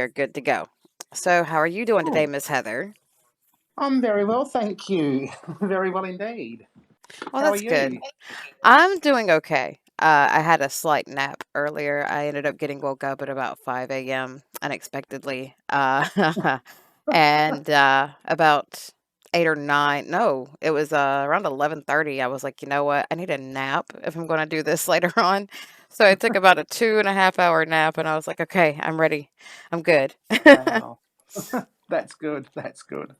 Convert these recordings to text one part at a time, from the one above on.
are good to go. So, how are you doing today, Oh, Miss Heather? I'm very well, thank you. Very well indeed. Well, How are that's good. you? I'm doing okay. I had a slight nap earlier. I ended up getting woke up at about 5 a.m. unexpectedly. And about 8 or 9, no, it was around 11:30. I was like, you know what? I need a nap if I'm going to do this later on. So I took about a 2.5 hour nap, and I was like, okay, I'm ready. I'm good. Wow, that's good. That's good.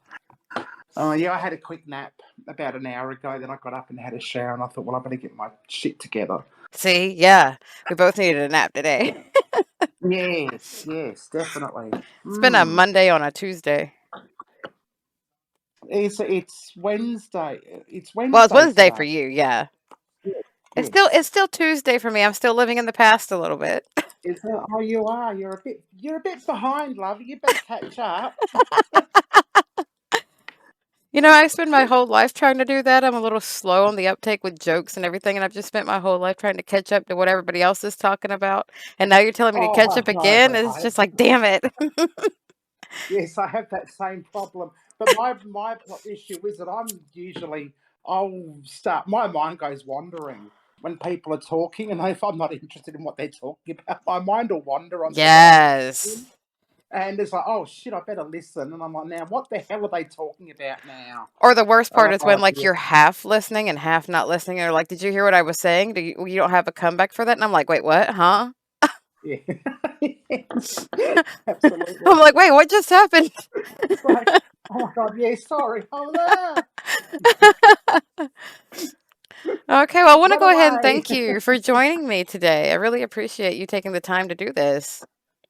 Oh, yeah, I had a quick nap about an hour ago. Then I got up and had a shower, and I thought, well, I better get my shit together. See, yeah, we both needed a nap today. Yes, yes, definitely. It's been a Mm. Monday on a Tuesday. It's Wednesday. It's Well, it's Wednesday Wednesday for today. you, yeah. Yes, It's still yes. it's still Tuesday for me. I'm still living in the past a little bit. Oh, you are. You're a bit behind, love. You better catch up. You know, I spend my whole life trying to do that. I'm a little slow on the uptake with jokes and everything, and I've just spent my whole life trying to catch up to what everybody else is talking about. And now you're telling me to Oh, catch up I again? It's know. just like, damn it. Yes, I have that same problem. But my issue is that I'll start, my mind goes wandering when people are talking, and if I'm not interested in what they're talking about, my mind will wander onto what I'm interested Yes. in. And it's like, oh shit, I better listen. And I'm like, now what the hell are they talking about now? Or the worst part is when, Oh like, dear. you're half listening and half not listening, and they're like, "Did you hear what I was saying? You don't have a comeback for that?" And I'm like, "Wait, what? Huh?" Yeah. Yes. Absolutely. I'm like, "Wait, what just happened?" It's like, oh my god, yeah, sorry. Oh no. Okay, well, I wanna Run go ahead and away. thank you for joining me today. I really appreciate you taking the time to do this.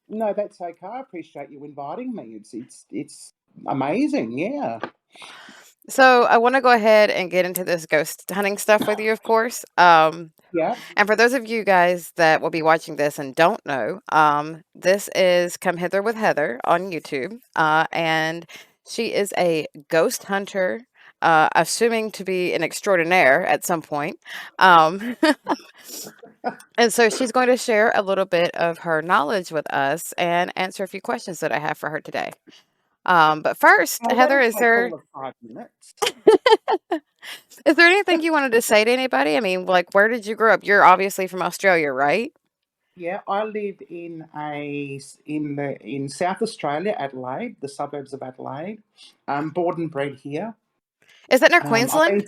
No, that's okay. I appreciate you inviting me. It's amazing. Yeah. So, I wanna go ahead and get into this ghost hunting stuff with you, of course. Yeah. And for those of you guys that will be watching this and don't know, this is Come Hither with Heather on YouTube, and she is a ghost hunter, assuming to be an extraordinaire at some point. Um, and so she's going to share a little bit of her knowledge with us and answer a few questions that I have for her today. But first, Oh, Heather, that'll take all of 5 minutes. is there anything you wanted to say to anybody? I mean, like, where did you grow up? You're obviously from Australia, right? Yeah, I live in South Australia, Adelaide, the suburbs of Adelaide. I'm born and bred here. Is that near I've Queensland? been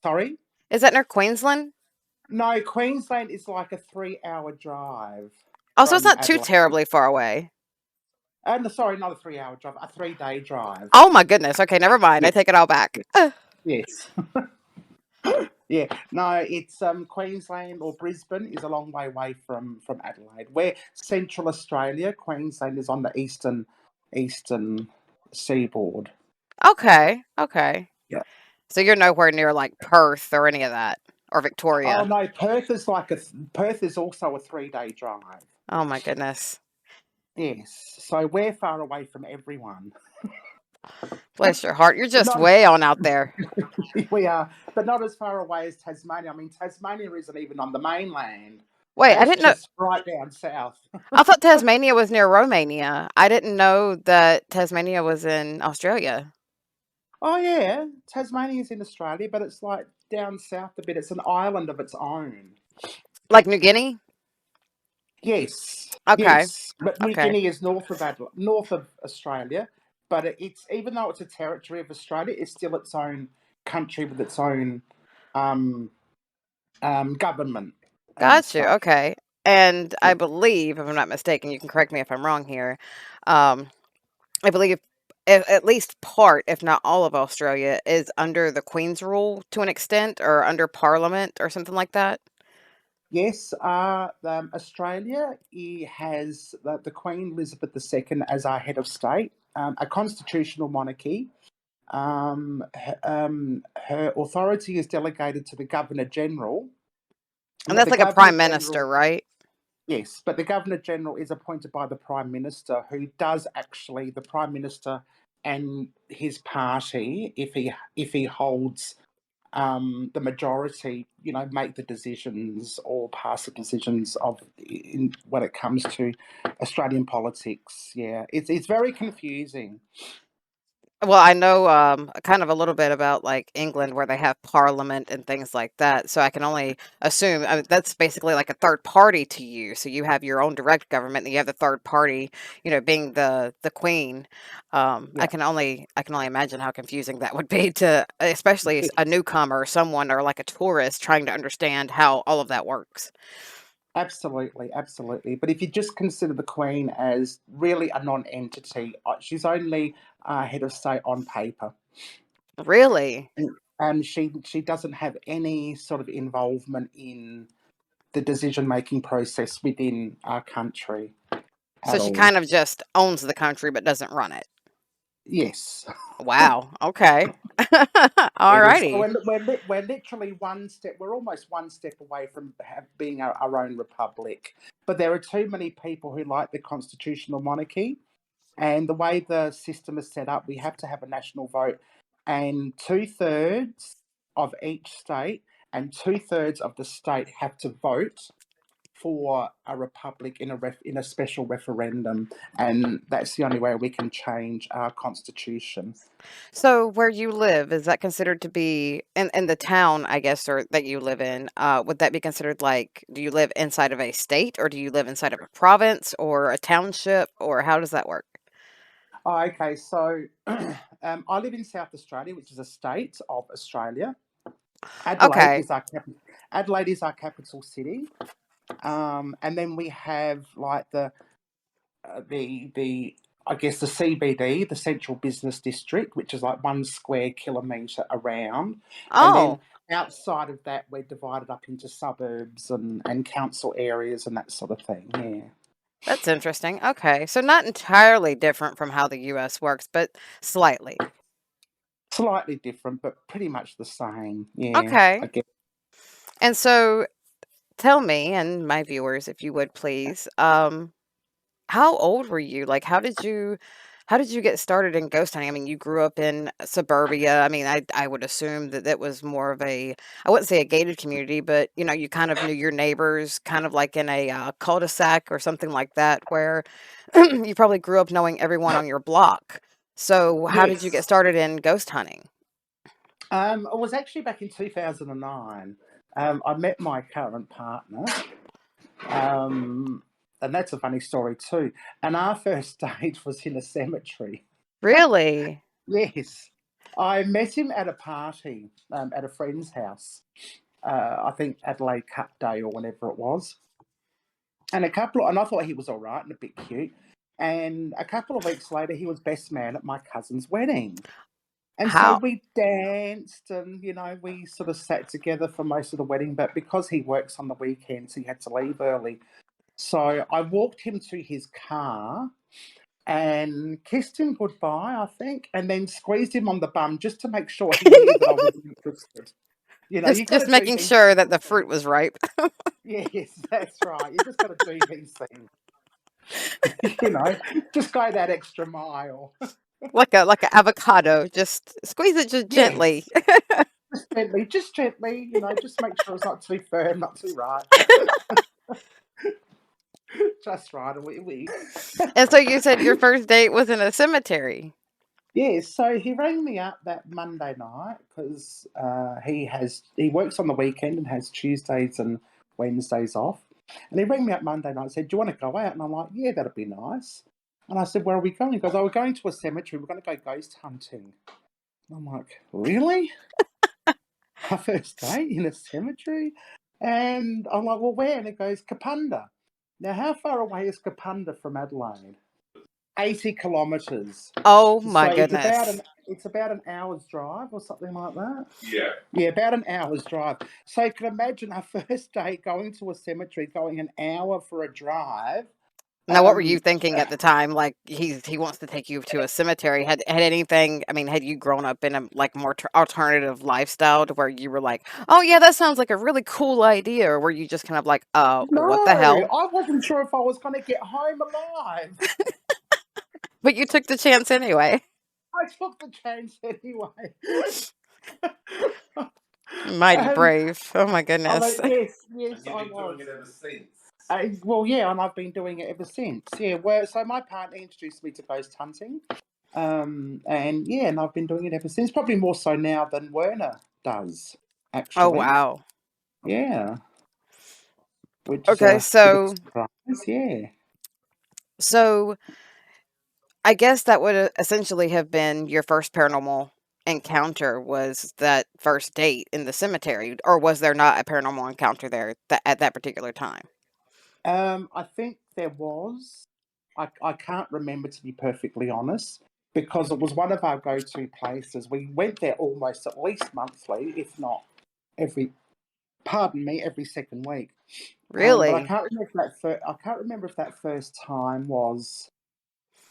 sorry. Is that near Queensland? No, Queensland is like a 3 hour drive Oh, so it's from not too Adelaide. terribly far away. No, sorry, not a 3 hour drive, a 3 day drive. Oh my goodness. Okay, never mind. I Yes, take it all back. yes, yes. Yeah, no, it's Queensland or Brisbane is a long way away from Adelaide. We're Central Australia. Queensland is on the eastern seaboard. Okay, okay. Yeah. So you're nowhere near like Perth or any of that or Oh Victoria. no, Perth is also a 3 day drive. Oh my goodness. Yes, so we're far away from everyone, Bless your heart. You're but just not way on out there. we are, but not as far away as Tasmania. I mean, Tasmania isn't even on the mainland. Wait, I That's didn't know. just right down south. I thought Tasmania was near Romania. I didn't know that Tasmania was in Australia. Oh yeah, Tasmania's in Australia, but it's like down south a bit. It's an island of its own. Like New Guinea? Yes, Okay, yes. But New okay. Guinea is north of Australia. But it's even though it's a territory of Australia, it's still its own country with its own um, government and Got you. stuff. Okay. And Yeah. I believe, if I'm not mistaken, you can correct me if I'm wrong here. Um, I believe at least part, if not all of Australia, is under the Queen's rule to an extent, or under Parliament, or something like that. Yes, Australia has the Queen Elizabeth II as our head of state, a constitutional monarchy. Her authority is delegated to the Governor General, And but that's the like a Governor prime minister, General, right? yes, but the Governor General is appointed by the Prime Minister, who does actually the Prime Minister and his party, if he holds the majority, make the decisions or pass the decisions when it comes to Australian politics. Yeah, it's very confusing. Well, I know, kind of a little bit about, like, England where they have parliament and things like that, so I can only assume that's basically like a third party to you, so you have your own direct government, and you have the third party, being the queen. Yeah, I can only imagine how confusing that would be to especially a newcomer, someone, or like a tourist trying to understand how all of that works. absolutely, absolutely. But if you just consider the Queen as really a non-entity, she's only head of state on paper. Really? And she doesn't have any sort of involvement in the decision-making process within our country So at she all. kind of just owns the country but doesn't run it. Yes. Wow, okay. Yes. So Alrighty. we're literally one step, we're almost one step away from being our own republic. But there are too many people who like the constitutional monarchy. And the way the system is set up, we have to have a national vote, and two-thirds of each state and two-thirds of the state have to vote for a republic in a special referendum, and that's the only way we can change our constitution. So where you live, is that considered to be in the town, I guess, or that you live in, would that be considered like, do you live inside of a state or do you live inside of a province or a township, or how does that work? Oh, okay, so I live in South Australia, which is a state of Australia. Adelaide Okay. is our Adelaide is our capital city, and then we have like the I guess the CBD, the Central Business District, which is like 1 square kilometre around, and then Oh, outside of that, we're divided up into suburbs and council areas and that sort of thing. Yeah, that's interesting. Okay. So not entirely different from how the US works, but slightly. slightly different, but pretty much the same. Yeah, I Okay. guess. And so tell me and my viewers, if you would please, how old were you? Like, how did you get started in ghost hunting? I mean, you grew up in suburbia. I mean, I would assume that that was more of a, I wouldn't say a gated community, but you kind of knew your neighbors, kind of like in a cul-de-sac or something like that, where you probably grew up knowing everyone on your block. So, how did you get Yes. started in ghost hunting? It was actually back in 2009. I met my current partner, um, and that's a funny story too. And our first date was in a cemetery. Really? Yes. I met him at a party at a friend's house. I think Adelaide Cup Day or whenever it was. And I thought he was all right and a bit cute. And a couple of weeks later, he was best man at my cousin's wedding. And so How? we danced and, we sort of sat together for most of the wedding. But because he works on the weekends, he had to leave early. So I walked him to his car and kissed him goodbye, I think, and then squeezed him on the bum just to make sure he knew that I was interested. You got Just to do making these sure that little the fruit things. was ripe. Yes, that's right. You just got to do these things. you know, just go that extra mile. Like a avocado, just squeeze it just gently. Yes, just gently. Just make sure it's not too firm, not too right, just right. And we And so you said your first date was in a cemetery. Yeah, so he rang me up that Monday night because he works on the weekend and has Tuesdays and Wednesdays off. And he rang me up Monday night and said, "Do you want to go out?" And I'm like, "Yeah, that'd be nice." And I said, "Where are we going?" He goes, "Oh, we're going to a cemetery. We're going to go ghost hunting." And I'm like, "Really? Our first date in a cemetery?" And I'm like, "Well, where?" And he goes, "Kapunda." Now, how far away is Kapunda from Adelaide? 80 kilometres. Oh my So goodness. it's about an hour's drive or something like that. Yeah. Yeah, about an hour's drive. So you can imagine our first date going to a cemetery, going an hour for a drive. Now, what were you Um, thinking at the time? Like he wants to take you to a cemetery. Had anything? I mean, had you grown up in a like more alternative lifestyle to where you were like, oh yeah, that sounds like a really cool idea, or were you just kind of like, no, what the hell? I wasn't sure if I was going to get home alive. But you took the chance anyway. I took the chance anyway. Mighty Um, brave. Oh my I goodness. mean, yes, I was. Well, yeah, and I've been doing it ever since. Yeah, so my partner introduced me to ghost hunting, and yeah, and I've been doing it ever since. Probably more so now than Werner does, Oh actually. wow. Yeah, which is Okay, a bit of a so surprise. Yeah. so I guess that would essentially have been your first paranormal encounter was that first date in the cemetery, or was there not a paranormal encounter there at that particular time? I think there was. I can't remember, to be perfectly honest, because it was one of our go-to places. We went there almost at least monthly, if not every. Pardon me, every second week. But I Really? can't remember if I can't remember if that first time was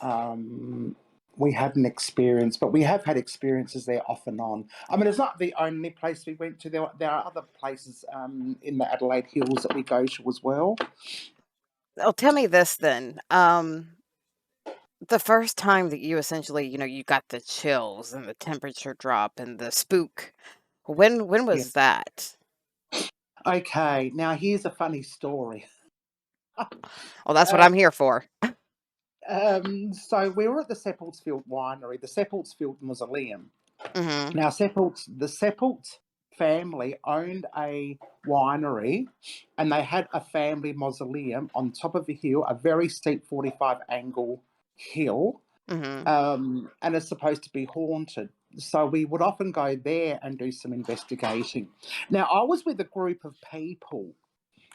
um, we had an experience, but we have had experiences there off and on. I mean, it's not the only place we went to. There are other places in the Adelaide Hills that we go to as well. Oh, tell me this then. The first time that you essentially, you got the chills and the temperature drop and the spook, when Yeah. was that? Okay, now here's a funny story. Well, that's what Uh, I'm here for. so we were at the Seppeltsfield Winery, the Seppeltsfield Mausoleum. Mhm. Now, the Seppelt family owned a winery, and they had a family mausoleum on top of a hill, a very steep 45 angle hill, Mhm. and it's supposed to be haunted. So we would often go there and do some investigating. Now, I was with a group of people,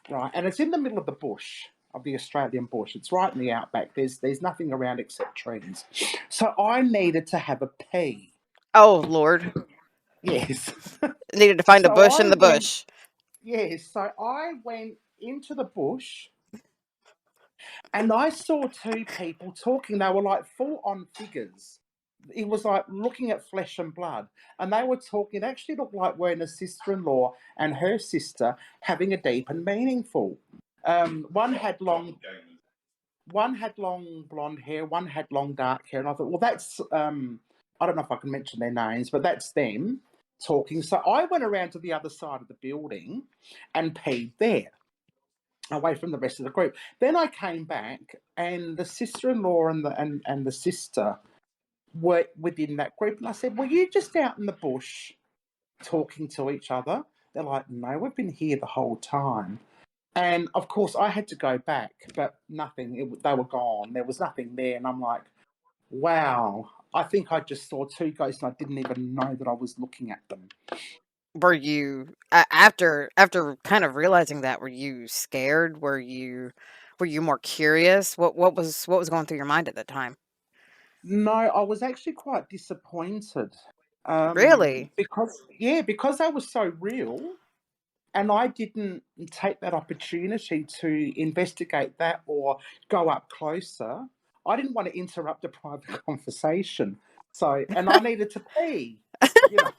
right, and it's in the middle of the bush. Of the Australian bush, it's right in the outback. There's nothing around except trees. So I needed to have a pee. Oh, Lord. Yes. Needed to find a So bush I in the went bush. Yes, so I went into the bush and I saw two people talking. They were like full on figures. It was like looking at flesh and blood. And they were talking, it actually looked like we're a sister in law and her sister having a deep and meaningful. One had long blonde hair, one had long dark hair. And I thought, well, I don't know if I can mention their names, but that's them talking. So I went around to the other side of the building and peed there, away from the rest of the group. Then I came back, and the sister-in-law and the sister were within that group, and I said, "Were you just out in the bush talking to each other?" They're like, "No, we've been here the whole time." And of course, I had to go back, but nothing. They were gone. There was nothing there, and I'm like, "Wow." I think I just saw two ghosts, and I didn't even know that I was looking at them. Were you after kind of realizing that, were you scared? Were you more curious? What was going through your mind at the time? No, I was actually quite disappointed. Really? Because they were so real, and I didn't take that opportunity to investigate that or go up closer. I didn't want to interrupt a private conversation. So, and I needed to pee, you know.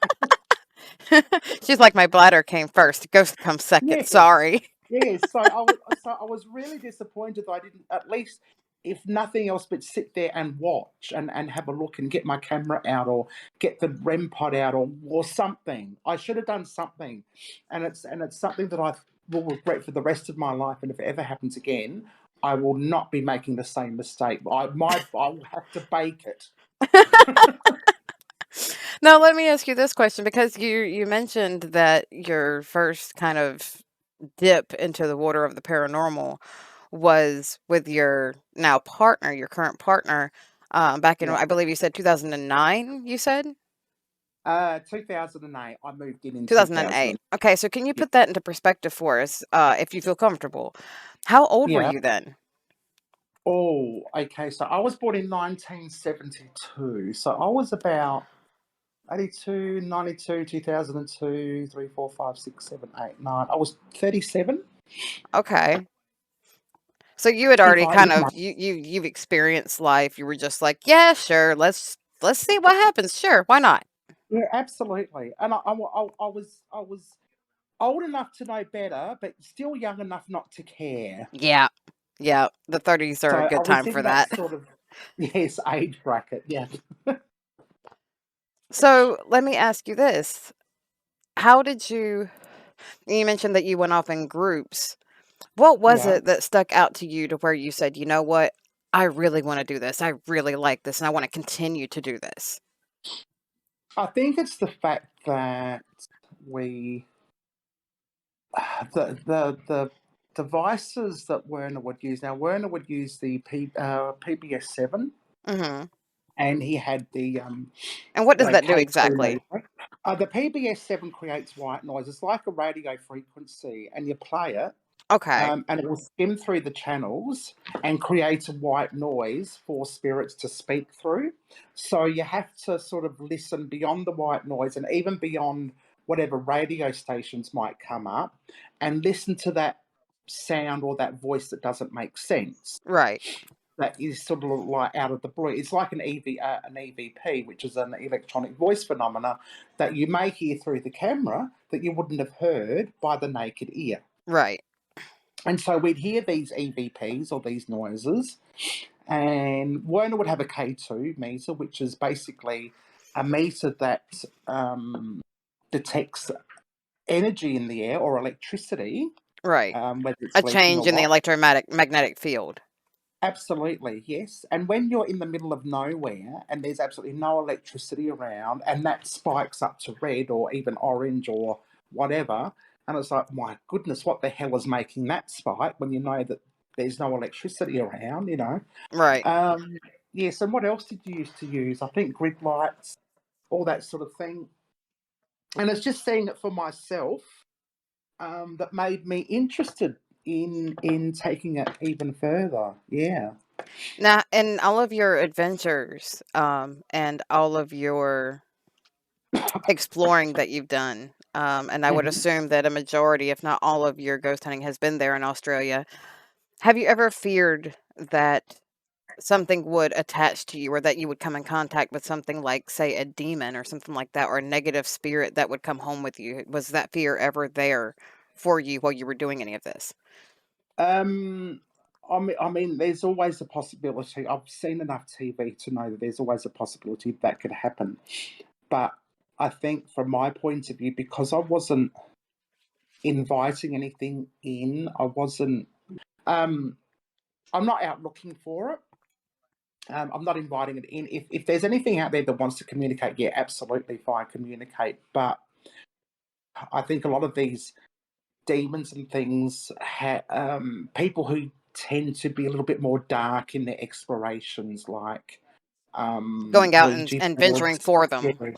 She's like, "My bladder came first, ghost comes second, Yes. sorry." Yes, so I was really disappointed that I didn't, at least, if nothing else, but sit there and watch and have a look and get my camera out or get the REM pod out or something. I should have done something, and it's something that I will regret for the rest of my life. And if it ever happens again, I will not be making the same mistake. I will have to bake it. Now let me ask you this question, because you mentioned that your first kind of dip into the water of the paranormal was with your now partner, your current partner, back in, Yeah. I believe you said 2009, you said? 2008. I moved in 2008. 2000. Okay, so can you Yeah. put that into perspective for us, if you feel comfortable? How old were Yeah. you then? Oh, okay. So I was born in 1972. So I was about 82, 92, 2002, 3, 4, 5, 6, 7, 8, 9. I was 37. Okay. So you had If already I, kind if my, of you've experienced life. You were just like, "Yeah, sure. Let's see what happens. Sure, why not?" yeah, absolutely. And I was old enough to know better, but still young enough not to care. Yeah. Yeah. The 30s So are a I good was time in for that that. sort of, yes, age bracket. Yeah. So let me ask you this. how did you mentioned that you went off in groups. What was Yeah. it that stuck out to you to where you said, "You know what? I really wanna do this. I really like this, and I wanna continue to do this." I think it's the fact that we the devices that Werner would use. Now Werner would use the PBS 7, Mhm. and he had the And what does like that do K2 exactly? radio. The PBS 7 creates white noise. It's like a radio frequency, and you play it, Okay. and it will skim through the channels and create a white noise for spirits to speak through. So you have to sort of listen beyond the white noise and even beyond whatever radio stations might come up and listen to that sound or that voice that doesn't make sense. Right. That is sort of like out of the blue. It's like an EVP, which is an electronic voice phenomena that you may hear through the camera that you wouldn't have heard by the naked ear. Right. And so we'd hear these EVPs or these noises, and Werner would have a K2 meter, which is basically a meter that detects energy in the air or electricity, Right. whether it's A leaking change or in the what. electromagnetic magnetic field. Absolutely, yes. And when you're in the middle of nowhere and there's absolutely no electricity around, and that spikes up to red or even orange or whatever, and it's like, my goodness, what the hell is making that spike when you know that there's no electricity around, you know? Right. Um, yes, and what else did you used to use? I think grid lights, all that sort of thing. And it's just seeing it for myself that made me interested in taking it even further. Yeah. Now, in all of your adventures, and all of your exploring that you've done, and I would Mhm. assume that a majority, if not all of your ghost hunting has been there in Australia. Have you ever feared that something would attach to you or that you would come in contact with something like, say, a demon or something like that, or a negative spirit that would come home with you? Was that fear ever there for you while you were doing any of this? Um, I mean, there's always a possibility. I've seen enough TV to know that there's always a possibility that could happen. But I think, from my point of view, because I wasn't inviting anything in, I wasn't. Um, I'm not out looking for it. I'm not inviting it in. If there's anything out there that wants to communicate, yeah, absolutely fine, communicate. But I think a lot of these demons and things, people who tend to be a little bit more dark in their explorations, like Going out and, Ouija and venturing boards. for Yeah, them.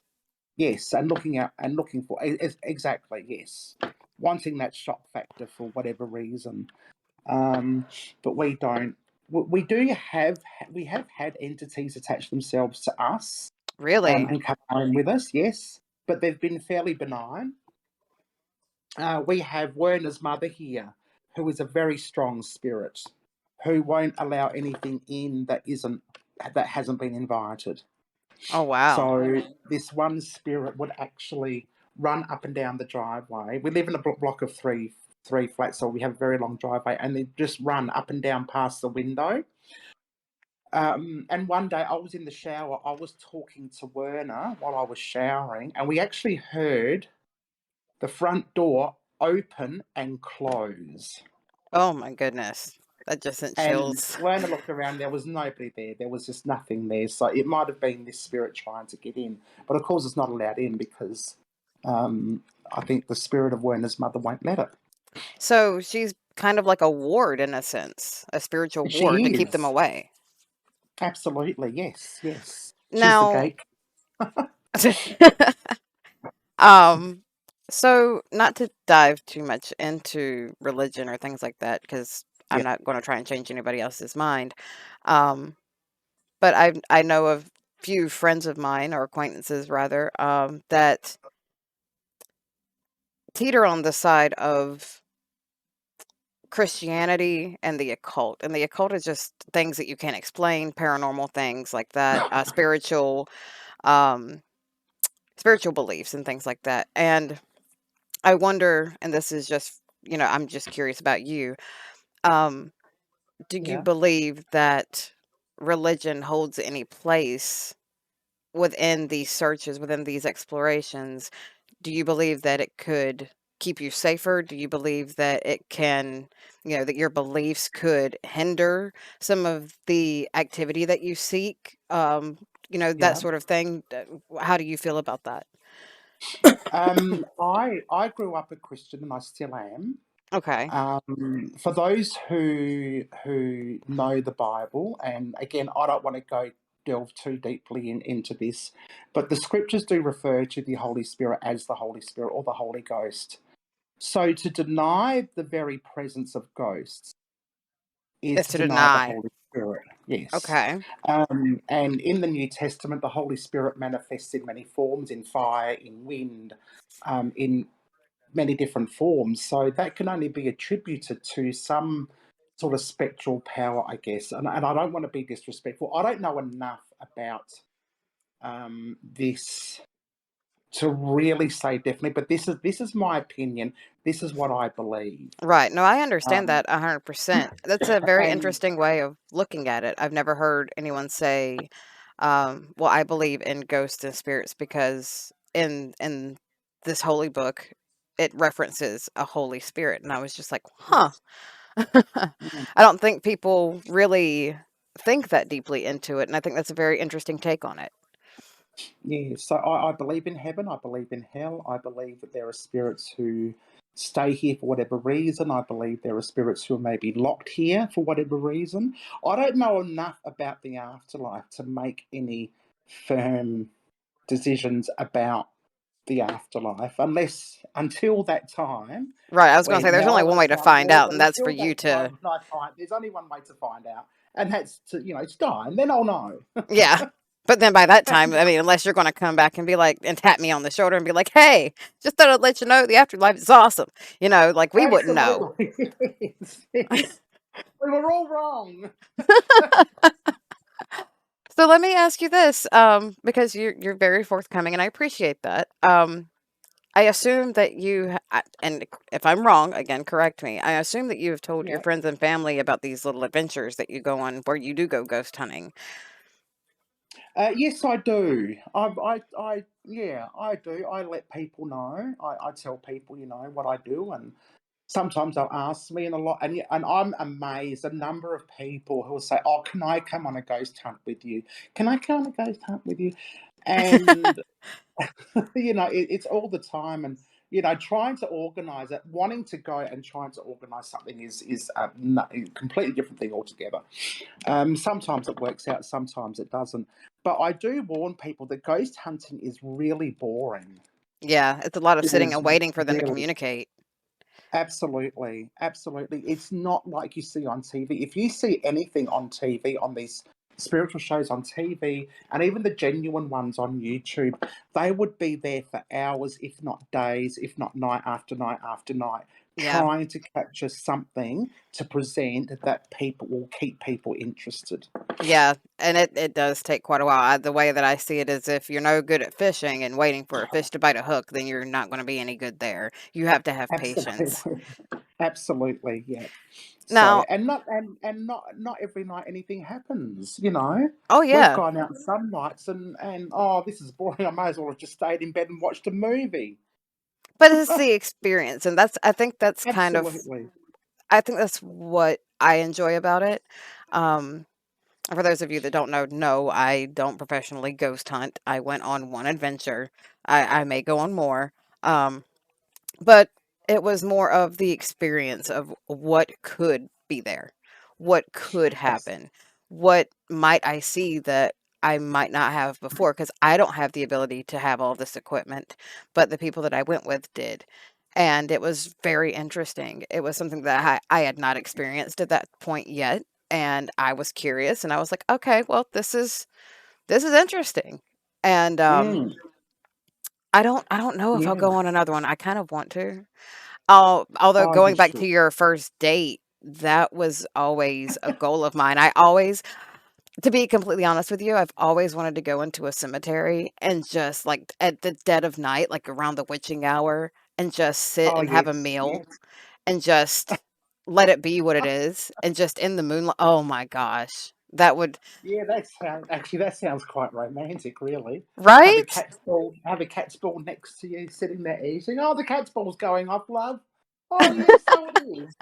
yes, and looking out and looking for exactly, yes, wanting that shock factor for whatever reason. Um, but we don't. We do have we have had entities attach themselves to us Really? and come home with us, yes, but they've been fairly benign. We have Werner's mother here, who is a very strong spirit, who won't allow anything in that hasn't been invited. Oh, wow. So this one spirit would actually run up and down the driveway. We live in a block of three flats, so we have a very long driveway, and they just run up and down past the window. And one day I was in the shower, I was talking to Werner while I was showering, and we actually heard the front door open and close. Oh my goodness. That just sent And chills. when I looked around, there was nobody there. There was just nothing there. So it might have been this spirit trying to get in. But of course, it's not allowed in because um, I think the spirit of Werner's mother won't let it. So she's kind of like a ward in a sense, a spiritual ward to She keep them is. away. Absolutely. Yes. Yes. She's the Now, gate. um, so not to dive too much into religion or things like that, because I'm Yeah. not going to try and change anybody else's mind. Um, but I know of few friends of mine or acquaintances rather, that teeter on the side of Christianity and the occult. And the occult is just things that you can't explain, paranormal things like that, um, spiritual beliefs and things like that. And I wonder, and this is just, I'm just curious about you. Um, do you Yeah. believe that religion holds any place within these searches, within these explorations? do you believe that it could keep you safer? Do you believe that it can, that your beliefs could hinder some of the activity that you seek? That Yeah. sort of thing. How do you feel about that? I grew up a Christian and I still am. Okay. For those who know the Bible, and again, I don't want to go delve too deeply into this, but the scriptures do refer to the Holy Spirit as the Holy Spirit or the Holy Ghost. So to deny the very presence of ghosts is Is to to deny the deny. Holy Spirit. Yes. Okay. And in the New Testament, the Holy Spirit manifests in many forms, in fire, in wind, in many different forms. So that can only be attributed to some sort of spectral power, I guess. And I don't want to be disrespectful. I don't know enough about this to really say definitely, but this is my opinion. This is what I believe. Right. No, I understand Um, that 100%. That's a very and interesting way of looking at it. I've never heard anyone say, well, I believe in ghosts and spirits because in this holy book, it references a Holy Spirit. And I was just like, huh. yes, I mm, don't think people really think that deeply into it. And I think that's a very interesting take on it. yes. So I believe in heaven. I believe in hell. I believe that there are spirits who stay here for whatever reason. I believe there are spirits who are maybe locked here for whatever reason. I don't know enough about the afterlife to make any firm decisions about the afterlife, unless until that time Right. I was going to say, when there's only now one that way to right, find yeah, out, but and that's for until you that time to, when I find there's only one way to find out, and that's to to die, and then I'll know. yeah. But then by that time, I mean, unless you're going to come back and be like, and tap me on the shoulder and be like, hey, just thought I'd let you know the afterlife is awesome. Like we wouldn't know. Absolutely, yes, yes. We were all wrong. So let me ask you this, because you're very forthcoming, and I appreciate that. I assume that and if I'm wrong, again, correct me. I assume that you have told your Yeah. friends and family about these little adventures that you go on, where you do go ghost hunting. Yes, I do. Yeah, I do. I let people know. I tell people, what I do, and sometimes they'll ask me, and a lot, and I'm amazed the number of people who will say, "Oh, can I come on a ghost hunt with you? Can I come on a ghost hunt with you?" And it's all the time, and trying to organise it, wanting to go and trying to organise something is a completely different thing altogether. Sometimes it works out, sometimes it doesn't. But I do warn people that ghost hunting is really boring. Yeah, it's a lot of It sitting is and waiting for them to really, communicate. absolutely, absolutely. It's not like you see on TV. If you see anything on TV, on these spiritual shows on TV, and even the genuine ones on YouTube, they would be there for hours, if not days, if not night after night after night, Yeah. trying to capture something to present that people will keep people interested. Yeah, and it does take quite a while. The way that I see it is if you're no good at fishing and waiting for a fish to bite a hook, then you're not going to be any good there. You have to have patience. Absolutely. Absolutely, yeah. So, Now, and not every night anything happens. oh We've yeah, gone out some nights and oh, this is boring. I may as well have just stayed in bed and watched a movie. but it's the experience, and I think that's kind of, Absolutely. I think that's what I enjoy about it. Um, for those of you that don't know, no, I don't professionally ghost hunt. I went on one adventure. I may go on more. Um, But it was more of the experience of what could be there, what could Abs- happen, what might I see that I might not have before, because I don't have the ability to have all this equipment, but the people that I went with did. And it was very interesting. It was something that I had not experienced at that point yet. And I was curious and I was like, okay, well, this is interesting. And Mm, I don't know if I'll yeah. go on another one. I kind of want to. Although Oh, you going back should. to your first date, that was always a goal of mine. I always to be completely honest with you, I've always wanted to go into a cemetery and just, like, at the dead of night, like, around the witching hour, and just sit Oh, and have yes. a Yes. meal and just let it be what it is, and just in the moonlight. Oh my gosh. That would Yeah, that sounds quite romantic, really. right? Have a cat's ball next to you, sitting there eating. Oh, the cat's ball's going off, love. Oh yes, so it is.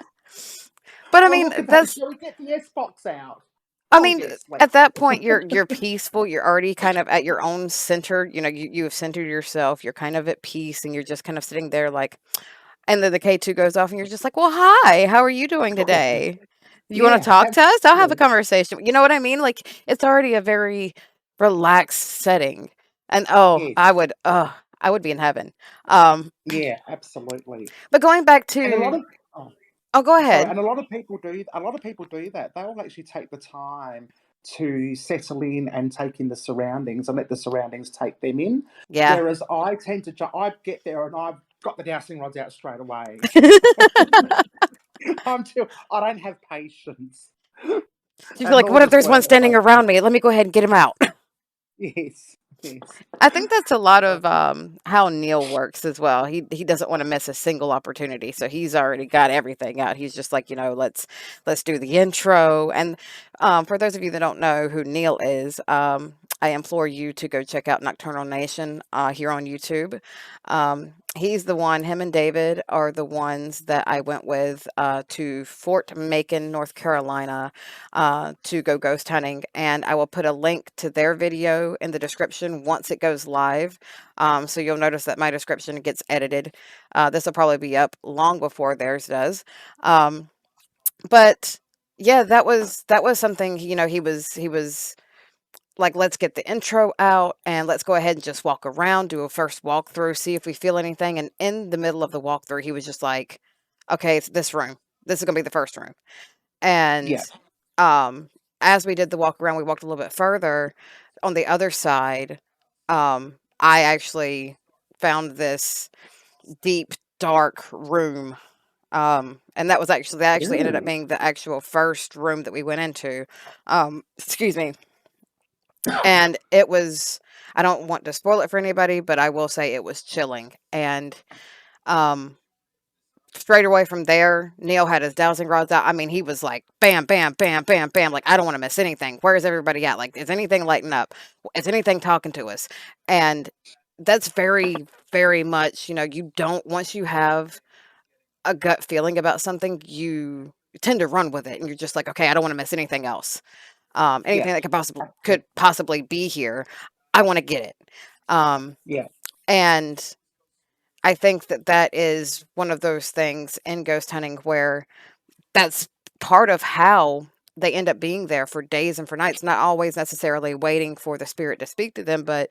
But I Oh, mean, look at that. that's Shall we get the S box out? I Oh mean, yes, at let's. that point you're peaceful, you're already kind of at your own center, you have centered yourself, you're kind of at peace and you're just kind of sitting there like and then the K2 goes off and you're just like, "Well, hi, how are you doing today? You want to Yeah, talk to us? I'll have a absolutely. conversation." You know what I mean? Like it's already a very relaxed setting. And oh, Yes. I would be in heaven. Um, Yeah, absolutely. but going back And a lot to of oh, oh, go sorry, ahead. and a lot of people do that. They will actually take the time to settle in and take in the surroundings and let the surroundings take them in. Yeah. Whereas I tend to I get there and I've got the dowsing rods out straight away. I don't have patience. You feel And like, nor "What if does there's one work, standing so around me? Let me go ahead and get him out." yes, yes. I think that's a lot Uh, of how Neil works as well. He doesn't want to miss a single opportunity, so he's already got everything out. He's just like, let's do the intro. And for those of you that don't know who Neil is, I implore you to go check out Nocturnal Nation here on YouTube. He's the one. Him and David are the ones that I went with to Fort Macon, North Carolina, to go ghost hunting. And I will put a link to their video in the description once it goes live. So you'll notice that my description gets edited. This will probably be up long before theirs does. But yeah, that was something. He was like, let's get the intro out and let's go ahead and just walk around, do a first walkthrough, see if we feel anything. And in the middle of the walkthrough, he was just like, okay, it's this room. This is gonna be the first room. And, yeah. um, as we did the walk around, we walked a little bit further. On the other side, I actually found this deep, dark room. And that actually ended up Ooh. being the actual first room that we went into. Excuse me. And it was I don't want to spoil it for anybody, but I will say it was chilling. And um straight away from there, Neil had his dowsing rods out. I mean, he was like, bam, bam, bam, bam, bam. Like, I don't want to miss anything. Where's everybody at? Like, is anything lighting up? Is anything talking to us? And that's very, very much, you don't, once you have a gut feeling about something, you tend to run with it. And you're just like, okay, I don't want to miss anything else. Yeah. Anything that could Absolutely. possibly be here, I want to get it. Um, Yeah. and I think that that is one of those things in ghost hunting where that's part of how they end up being there for days and for nights, not always necessarily waiting for the spirit to speak to them, but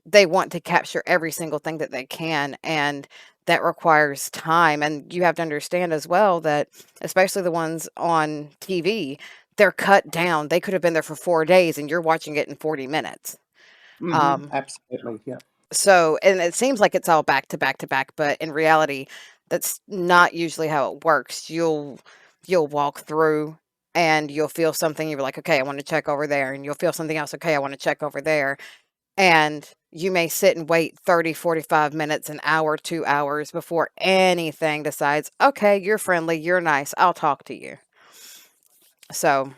they want to capture every single thing that they can. And that requires time. And you have to understand as well that, especially the ones on TV, they're cut down. They could have been there for 4 days and you're watching it in 40 minutes. Um, Absolutely. Yeah. so, and it seems like it's all back to back to back, but in reality, that's not usually how it works. You'll walk through and you'll feel something, you're like, okay, I want to check over there, and you'll feel something else, okay, I want to check over there. And you may sit and wait 30, 45 minutes, an hour, 2 hours before anything decides, okay, you're friendly, you're nice, I'll talk to you. So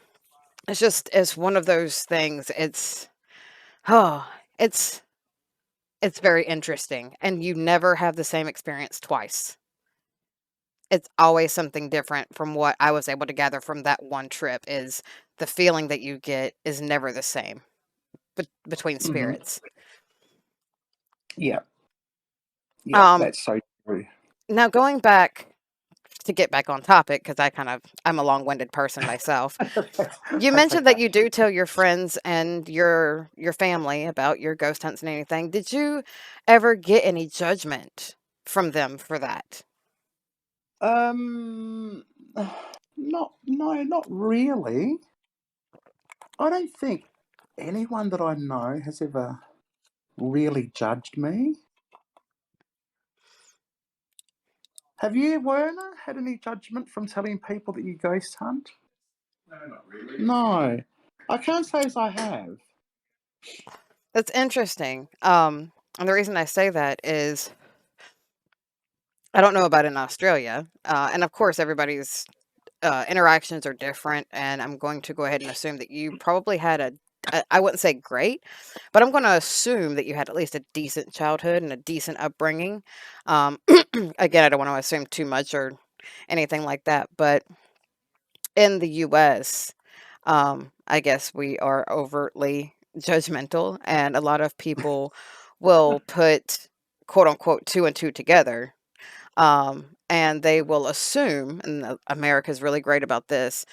it's one of those things. Oh, it's it's very interesting, and you never have the same experience twice. It's always something different from what I was able to gather from that one trip is the feeling that you get is never the same between hmm spirits. Yeah. Yeah. Um, That's so true. Now going back to get back on topic, because I'm a long-winded person myself. You That's mentioned that okay. you do tell your friends and your family about your ghost hunts and anything. Did you ever get any judgment from them for that? Um, not no, not really. I don't think anyone that I know has ever really judged me. Have you, Werner, had any judgment from telling people that you ghost hunt? No, not really. No, I can't say as I have. That's interesting. And the reason I say that is I don't know about in Australia, and of course everybody's. interactions are different, and I'm going to go ahead and assume that you probably had I wouldn't say great, but I'm going to assume that you had at least a decent childhood and a decent upbringing. Um, again, I don't want to assume too much or anything like that, but in the US, I guess we are overtly judgmental, and a lot of people will put quote unquote two and two together, and they will assume, and America's really great about this,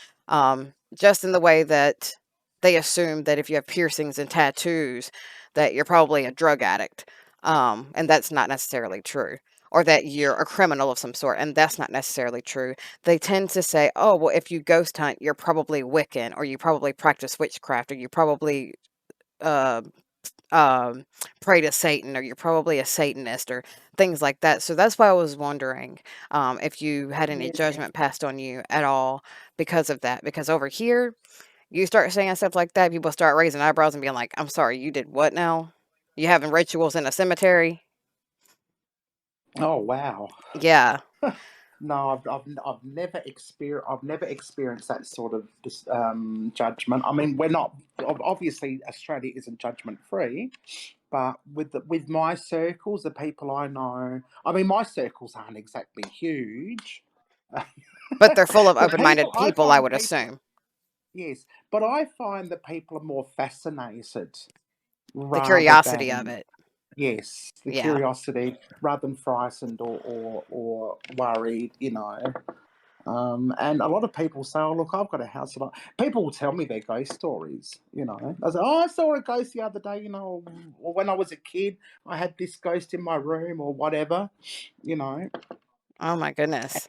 just in the way that they assume that if you have piercings and tattoos, that you're probably a drug addict, and that's not necessarily true. Or that you're a criminal of some sort, and that's not necessarily true. They tend to say, "Oh, well, if you ghost hunt, you're probably Wiccan, or you probably practice witchcraft, or you probably uh, um, pray to Satan, or you're probably a Satanist, or things like that." So that's why I was wondering if you had any Yeah. judgment passed on you at all because of that. Because over here, you start saying stuff like that, people start raising eyebrows and being like, "I'm sorry, you did what now? You having rituals in a cemetery?" Oh wow. Yeah, No, I've never experienced that sort of judgment. I mean, we're not obviously Australia isn't judgment free, but with my circles, the people I know, I mean, my circles aren't exactly huge. but they're full of But open-minded I people, I find would people, assume. yes, but I find that people are more fascinated The rather curiosity of than, it. yes, the Yeah. curiosity rather than frightened or worried, you know. And a lot of people say, "Oh, look, I've got a house." People will tell me their ghost stories. You know, I say, "Oh, I saw a ghost the other day." You know, or when I was a kid, I had this ghost in my room, or whatever. You know, Oh my goodness.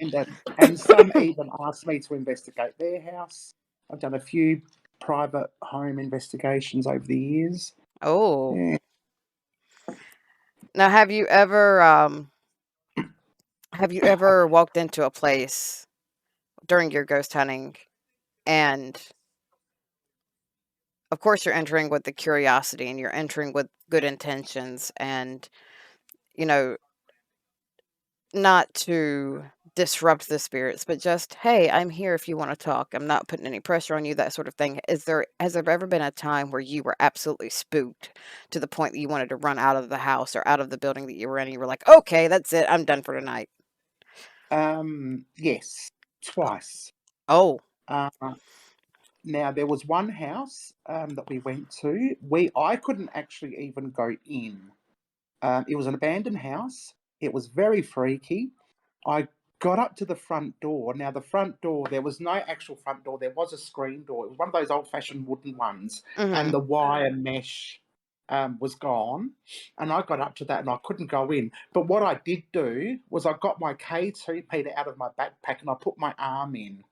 and some even asked me to investigate their house. I've done a few private home investigations over the years. Oh. Yeah. Now, have you ever walked into a place during your ghost hunting and of course you're entering with the curiosity and you're entering with good intentions and, you know, not to disrupt the spirits, but just, "Hey, I'm here if you wanna talk. I'm not putting any pressure on you," that sort of thing. Has there ever been a time where you were absolutely spooked to the point that you wanted to run out of the house or out of the building that you were in, and you were like, "Okay, that's it. I'm done for tonight." Yes, twice. Oh. Uh, Now there was one house that we went to. I couldn't actually even go in. It was an abandoned house. It was very freaky. I got up to the front door. Now the front door, there was no actual front door. There was a screen door. It was one of those old-fashioned wooden ones, and Mhm. the wire mesh was gone. And I got up to that, and I couldn't go in. But what I did do was I got my K2 meter out of my backpack, and I put my arm in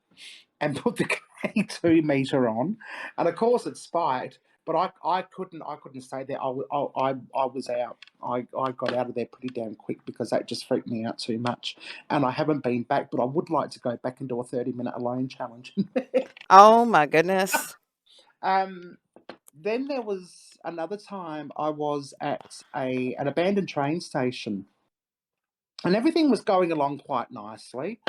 and put the K2 meter on, and of course it spiked. But I couldn't stay there. I was out. I got out of there pretty damn quick because that just freaked me out too much. And I haven't been back, but I would like to go back and do a 30-minute alone challenge. Oh my goodness. um, then there was another time I was at an abandoned train station, and everything was going along quite nicely.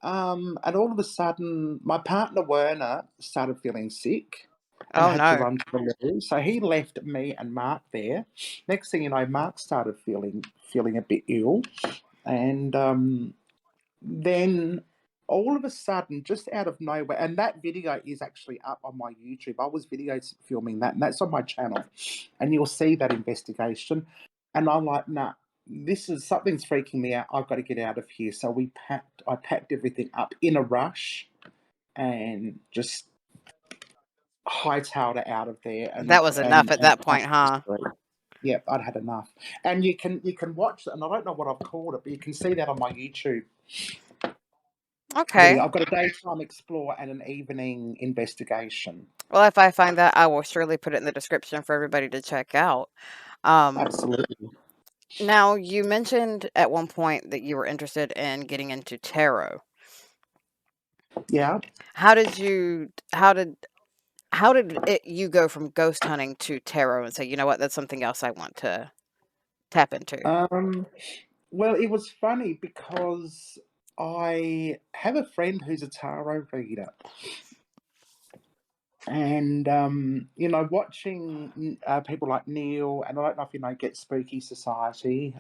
And all of a sudden, my partner Werner started feeling sick and Oh, had to no. run to the loo. So he left me and Mark there. Next thing you know, Mark started feeling a bit ill, and then all of a sudden, just out of nowhere, and that video is actually up on my YouTube. I was video filming that, and that's on my channel, and you'll see that investigation. And I'm like, nah, this is something's freaking me out. I've got to get out of here. So I packed everything up in a rush and just hightailed it out of there That was enough at and that point, crossed the huh? street. Yep, I'd had enough. And you can watch it, and I don't know what I've called it, but you can see that on my YouTube Okay. video. I've got a daytime explore and an evening investigation. Well, if I find that, I will surely put it in the description for everybody to check out. Um, Absolutely. Now, you mentioned at one point that you were interested in getting into tarot. Yeah. How did you how did you go from ghost hunting to tarot and say, "You know what? That's something else I want to tap into." Um, well, it was funny because I have a friend who's a tarot reader, and watching people like Neil, and I don't know if you know Get Spooky Society,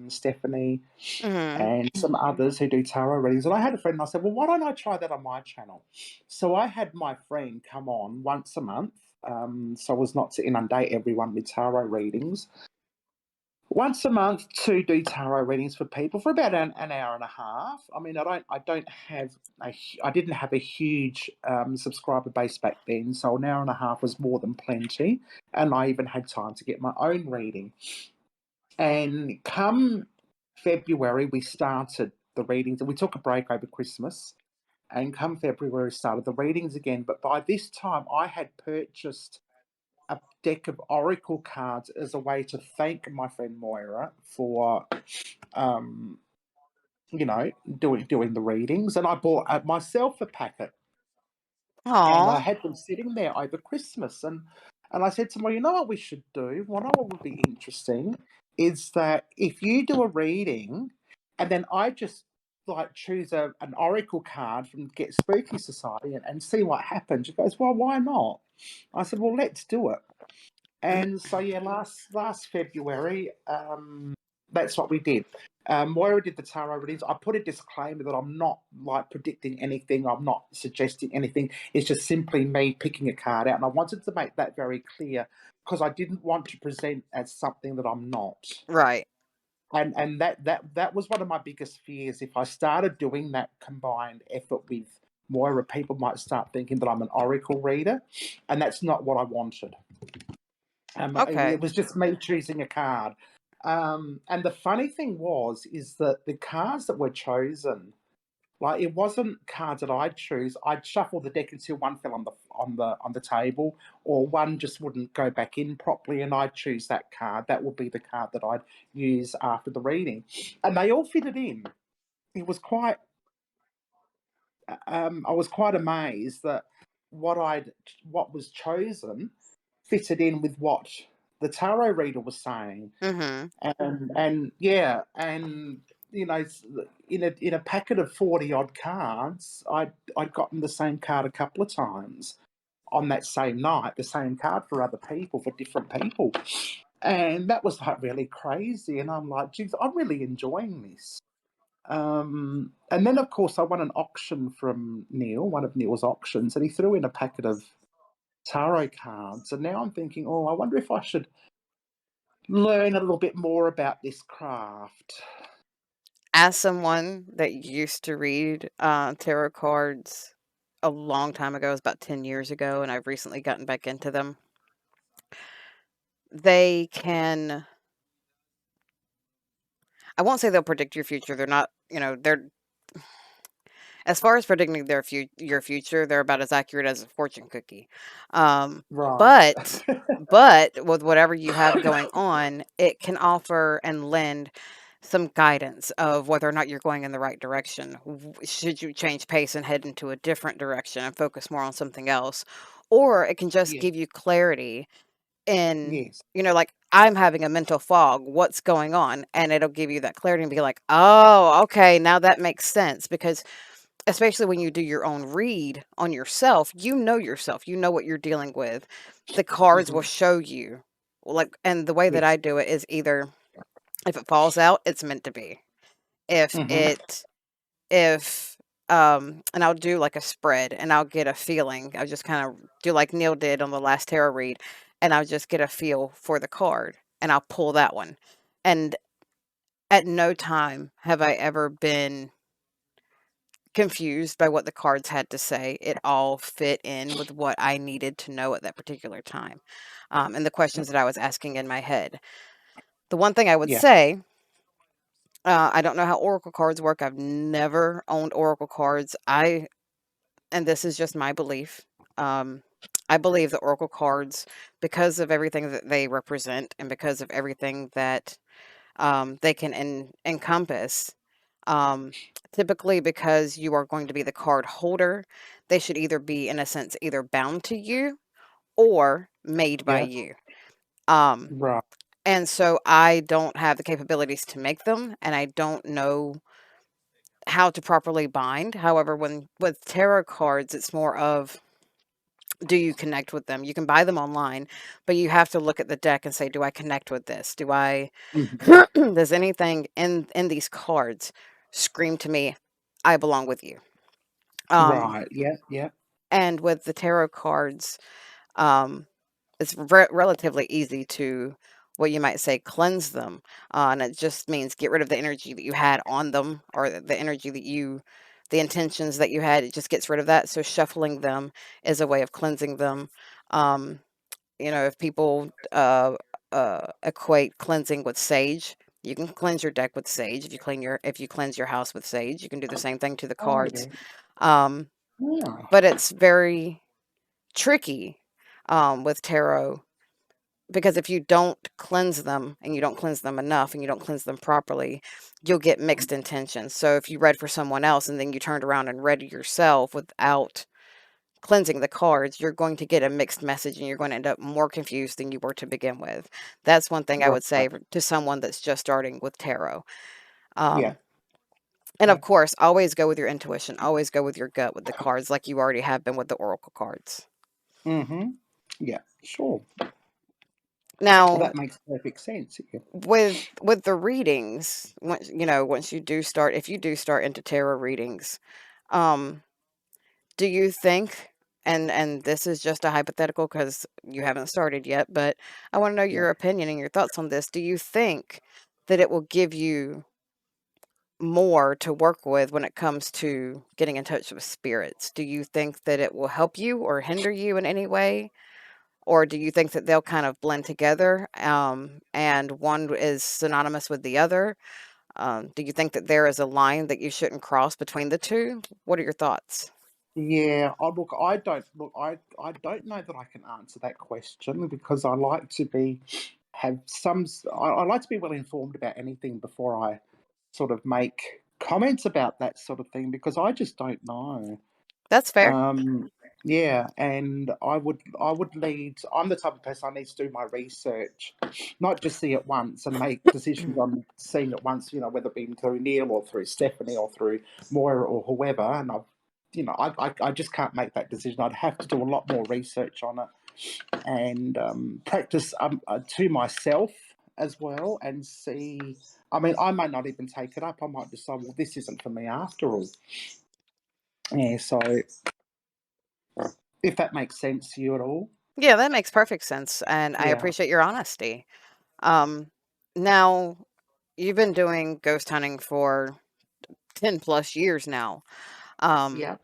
Stephanie, Mhm. and some others who do tarot readings. And I had a friend, and I said, "Well, why don't I try that on my channel?" So I had my friend come on once a month, so as not to inundate everyone with tarot readings. Once a month to do tarot readings for people for about an hour and a half. I mean, I don't have I didn't have a huge subscriber base back then, so an hour and a half was more than plenty, and I even had time to get my own reading. And come February, we started the readings, and we took a break over Christmas. And come February, we started the readings again. But by this time, I had purchased a deck of oracle cards as a way to thank my friend Moira for, um, doing the readings. And I bought myself a packet, and I Aw. had them sitting there over Christmas. And I said to her, you know what we should do? What I would be interesting is that if you do a reading, and then I just like choose an oracle card from Get Spooky Society and see what happens. She goes, well, why not? I said, well, let's do it. And so yeah, last February, that's what we did. Moira did the tarot readings. I put a disclaimer that I'm not like predicting anything. I'm not suggesting anything. It's just simply me picking a card out, and I wanted to make that very clear because I didn't want to present as something that I'm not. Right. And that was one of my biggest fears. If I started doing that combined effort with Moira, people might start thinking that I'm an oracle reader, and that's not what I wanted. It Okay. was just me choosing a card. And the funny thing is that the cards that were chosen, like it wasn't cards that I'd choose. I'd shuffle the deck until one fell on the table, or one just wouldn't go back in properly, and I'd choose that card. That would be the card that I'd use after the reading, and they all fitted in. It was quite. I was quite amazed that what I'd what was chosen fitted in with what the tarot reader was saying, Mhm. and yeah, and you know, in a packet of 40 odd cards, I'd gotten the same card a couple of times on that same night, the same card for other people, for different people, and that was like really crazy. And I'm like, geez, I'm really enjoying this. And then, of course, I won an auction from Neil, one of Neil's auctions, and he threw in a packet of tarot cards. And now I'm thinking, oh, I wonder if I should learn a little bit more about this craft. As someone that used to read, tarot cards a long time ago, it was about 10 years ago, and I've recently gotten back into them, they can I won't say they'll predict your future, they're not, they're as far as predicting your future, they're about as accurate as a fortune cookie. Um, Right. but but with whatever you have going on, it can offer and lend some guidance of whether or not you're going in the right direction. Should you change pace and head into a different direction and focus more on something else? Or it can just Yeah. give you clarity in, Yes. like, I'm having a mental fog. What's going on? And it'll give you that clarity and be like, oh, okay, now that makes sense. Because especially when you do your own read on yourself, you know what you're dealing with. The cards will Hmm. show you. Like, and the way that I Yes. do it is either if it falls out, it's meant to be. If Hmm. it if and I'll do like a spread and I'll get a feeling. I'll just kind of do like Neil did on the last tarot read, and I'll just get a feel for the card and I'll pull that one. And at no time have I ever been confused by what the cards had to say. It all fit in with what I needed to know at that particular time, and the questions that I was asking in my head. The one thing I would Yeah. say, I don't know how oracle cards work. I've never owned oracle cards. And this is just my belief. Um, I believe the oracle cards, because of everything that they represent and because of everything that they can encompass. Um, Typically, because you are going to be the card holder, they should either be, in a sense, either bound to you or made by Yeah. you. Um, Right. and so I don't have the capabilities to make them, and I don't know. how to properly bind. However, when with tarot cards, it's more of, do you connect with them? You can buy them online, but you have to look at the deck and say, do I connect with this? Do I Mhm. does anything in these cards scream to me, I belong with you? Um, Right. Yeah. Yeah. and with the tarot cards, um, it's relatively easy to, what you might say, cleanse them. And it just means get rid of the energy that you had on them, or the energy that the intentions that you had. It just gets rid of that. So shuffling them is a way of cleansing them. Um, if people equate cleansing with sage, you can cleanse your deck with sage. If you cleanse your house with sage, you can do the same thing to the Oh cards. yeah. Um, Yeah. but it's very tricky with tarot, because if you don't cleanse them, and you don't cleanse them enough, and you don't cleanse them properly, you'll get mixed intentions. So if you read for someone else and then you turned around and read yourself without cleansing the cards, you're going to get a mixed message, and you're going to end up more confused than you were to begin with. That's one thing I would say Right. to someone that's just starting with tarot. Yeah. Um, and Yeah. of course, always go with your intuition. Always go with your gut with the cards, like you already have been with the oracle cards. Mm-hmm. Yeah. Sure. Well, Now, that makes perfect sense. Yeah. with the readings, once you do start, if you do start into tarot readings, um, do you think, and this is just a hypothetical because you haven't started yet, but I want to know Yeah. your opinion and your thoughts on this. Do you think that it will give you more to work with when it comes to getting in touch with spirits? Do you think that it will help you or hinder you in any way? Or do you think that they'll kind of blend together, and one is synonymous with the other? Do you think that there is a line that you shouldn't cross between the two? What are your thoughts? Yeah. I don't know that I can answer that question because I like to be have some. I like to be well informed about anything before I sort of make comments about that sort of thing because I just don't know. That's fair. Um, yeah, and I would need. I'm the type of person I need to do my research, not just see it once and make decisions on seeing it once. Whether it be through Neil or through Stephanie or through Moira or whoever. And I just can't make that decision. I'd have to do a lot more research on it and practice to myself as well and see. I mean, I might not even take it up. I might decide, well, this isn't for me after all. Yeah, so if that makes sense to you at all. Yeah, that makes perfect sense, and I Yeah, appreciate your honesty. Um, Now, you've been doing ghost hunting for 10 plus years now. Um, yeah.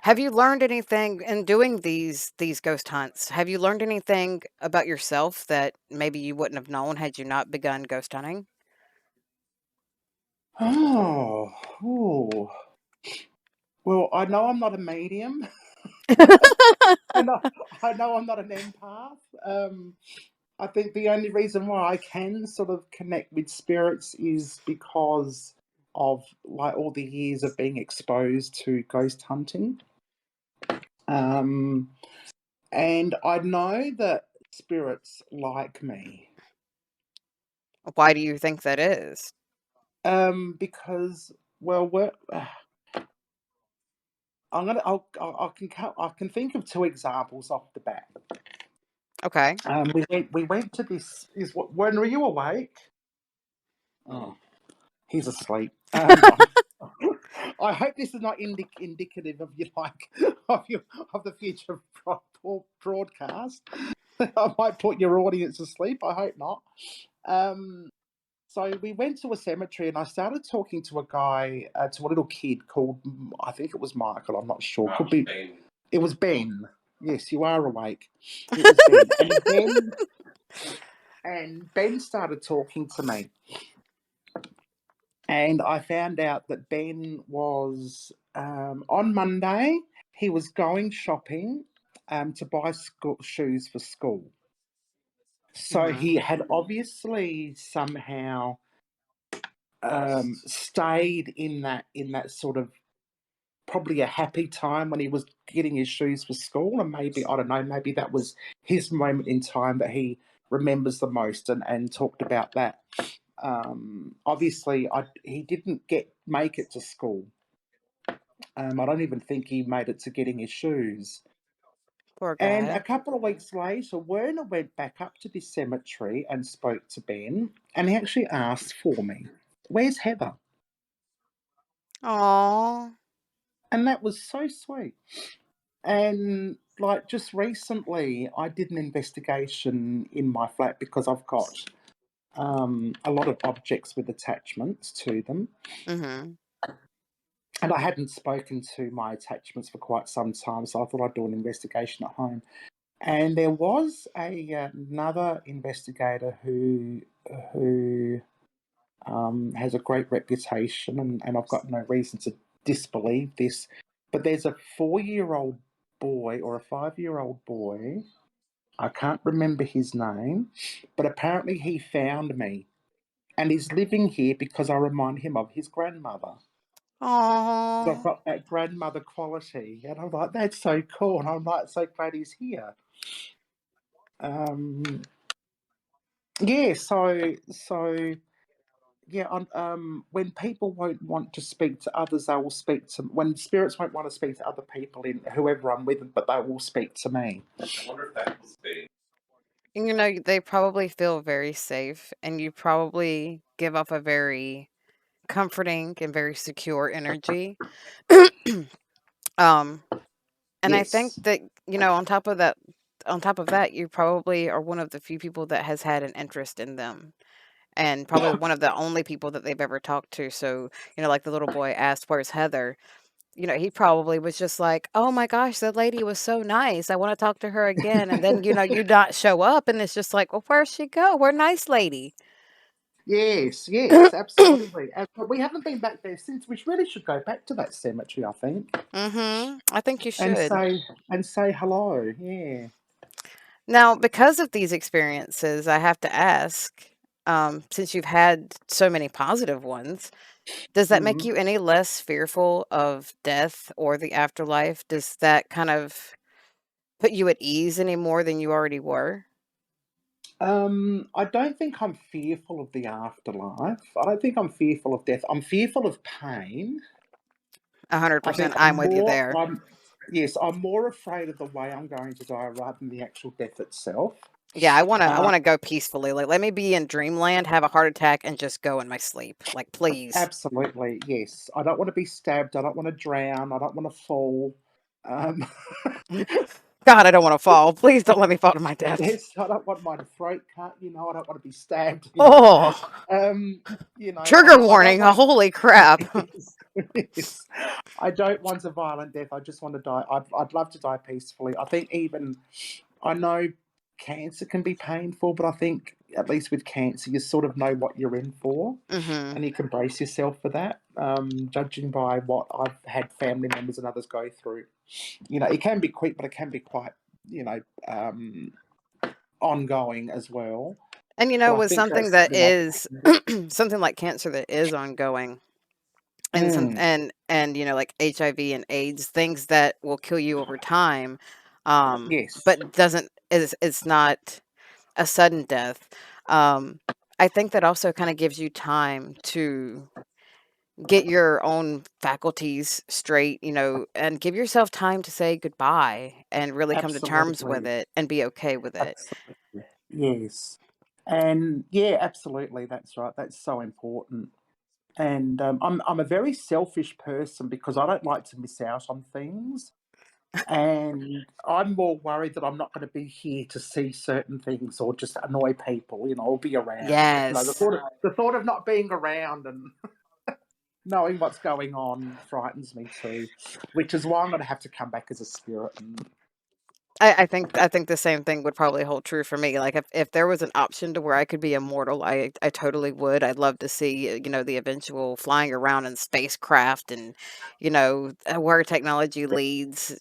have you learned anything in doing these ghost hunts? Have you learned anything about yourself that maybe you wouldn't have known had you not begun ghost hunting? Oh, ooh. Well, I know I'm not a medium. I know, I know I'm not an empath. I think the only reason why I can sort of connect with spirits is because of like all the years of being exposed to ghost hunting. Um, and I know that spirits like me. Why do you think that is? Because well, I can think of two examples off the bat. Okay. We went to this. When were you awake? Oh, he's asleep. I hope this is not indicative of your of the future broadcast. I might put your audience asleep. I hope not. Um, so we went to a cemetery, and I started talking to a guy, to a little kid called, I think it was Michael. I'm not sure. Could be. It was Ben. Yes, you are awake. It was Ben, and Ben started talking to me, and I found out that Ben was on Monday. He was going shopping to buy shoes for school. So Mhm. he had obviously somehow stayed in that sort of probably a happy time when he was getting his shoes for school, and maybe I don't know, maybe that was his moment in time that he remembers the most, and talked about that. Obviously, he didn't get make it to school. I don't even think he made it to getting his shoes. Poor And a guy. couple of weeks later, Werner went back up to this cemetery and spoke to Ben, and he actually asked for me. Where's Heather? Aw. And that was so sweet. And like just recently, I did an investigation in my flat because I've got a lot of objects with attachments to them. Mhm. And I hadn't spoken to my attachments for quite some time, so I thought I'd do an investigation at home. And there was another investigator who has a great reputation, and I've got no reason to disbelieve this. But there's a 4-year-old boy or a 5-year-old boy. I can't remember his name, but apparently he found me and he's living here because I remind him of his grandmother. So I've Aw. got that grandmother quality, and I'm like, that's so cool. And I'm like, so glad he's here. Um, yeah, so yeah, when people won't want to speak to others, they will speak to when spirits won't want to speak to other people in whoever I'm with, but they will speak to me. I wonder if that was be. And, they probably feel very safe, and you probably give off a very comforting and very secure energy. Um, and I think Yes. that, on top of that, you probably are one of the few people that has had an interest in them, and probably one of the only people that they've ever talked to. So, like the little boy asked, "Where's Heather?" He probably was just like, "Oh my gosh, that lady was so nice. I want to talk to her again." And then, you not show up, and it's just like, "Well, where'd she go? Where nice lady?" Yes, yes, absolutely. But we haven't been back there since. We really should go back to that cemetery, I think, I think you and should. say hello. Yeah. Now, because of these experiences, I have to ask, since you've had so many positive ones, does that make Mm. you any less fearful of death or the afterlife? Does that kind of put you at ease any more than you already were? I don't think I'm fearful of the afterlife. I don't think I'm fearful of death. I'm fearful of pain. I think 100%. I'm with you there. I'm more afraid of the way I'm going to die rather than the actual death itself. Yeah, I Uh, wanna go peacefully. Like, let me be in dreamland, have a heart attack, and just go in my sleep. Like, please. Absolutely, yes. I don't want to be stabbed. I don't want to drown. I don't want to fall. Um, God, I don't wanna fall. Please don't let me fall to my death. yes, I don't want my throat cut. I don't want to be stabbed. Oh, Um, trigger I don't warning. want. Holy crap. Yes, yes. I don't want a violent death. I just want to die. I'd love to die peacefully. I think even I know cancer can be painful, but I think at least with cancer, you sort of know what you're in for, Mhm. and you can brace yourself for that. Judging by what I've had family members and others go through, it can be quick, but it can be quite, you know, um, ongoing as well. And, So I with think something that's that something I is can do. something like cancer that is ongoing, and Mm, like HIV and AIDS, things that will kill you over time, yes, but doesn't is it's not a sudden death. Um, I think that also kinda gives you time to get your own faculties straight, and give yourself time to say goodbye and really come to terms with absolutely. it and be okay with it. Absolutely. Yes. And yeah, absolutely. That's right. That's so important. And I'm a very selfish person because I don't like to miss out on things. And I'm more worried that I'm not going to be here to see certain things or just annoy people, or be around. The Yes. thought of not being around and knowing what's going on frightens me too, which is why I'm going to have to come back as a spirit. And I think the same thing would probably hold true for me. Like if there was an option to where I could be immortal, I totally would. I'd love to see, the eventual flying around in spacecraft and, where technology leads,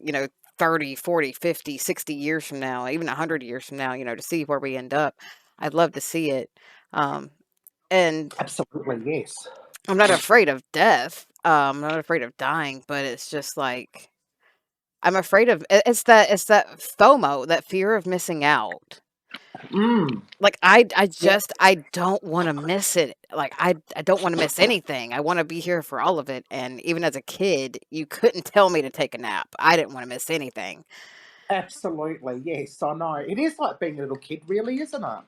30, 40, 50, 60 years from now, even 100 years from now, to see where we end up. I'd love to see it. Um, and absolutely, yes. I'm not afraid of death. I'm not afraid of dying, but it's just like I'm afraid of it's that FOMO, that fear of missing out. Mm, Like, I yeah, just I don't wanna miss it. Like, I don't wanna miss anything. I wanna be here for all of it, and even as a kid, you couldn't tell me to take a nap. I didn't wanna miss anything. absolutely. Yes, I know. It is like being a little kid, really, isn't it?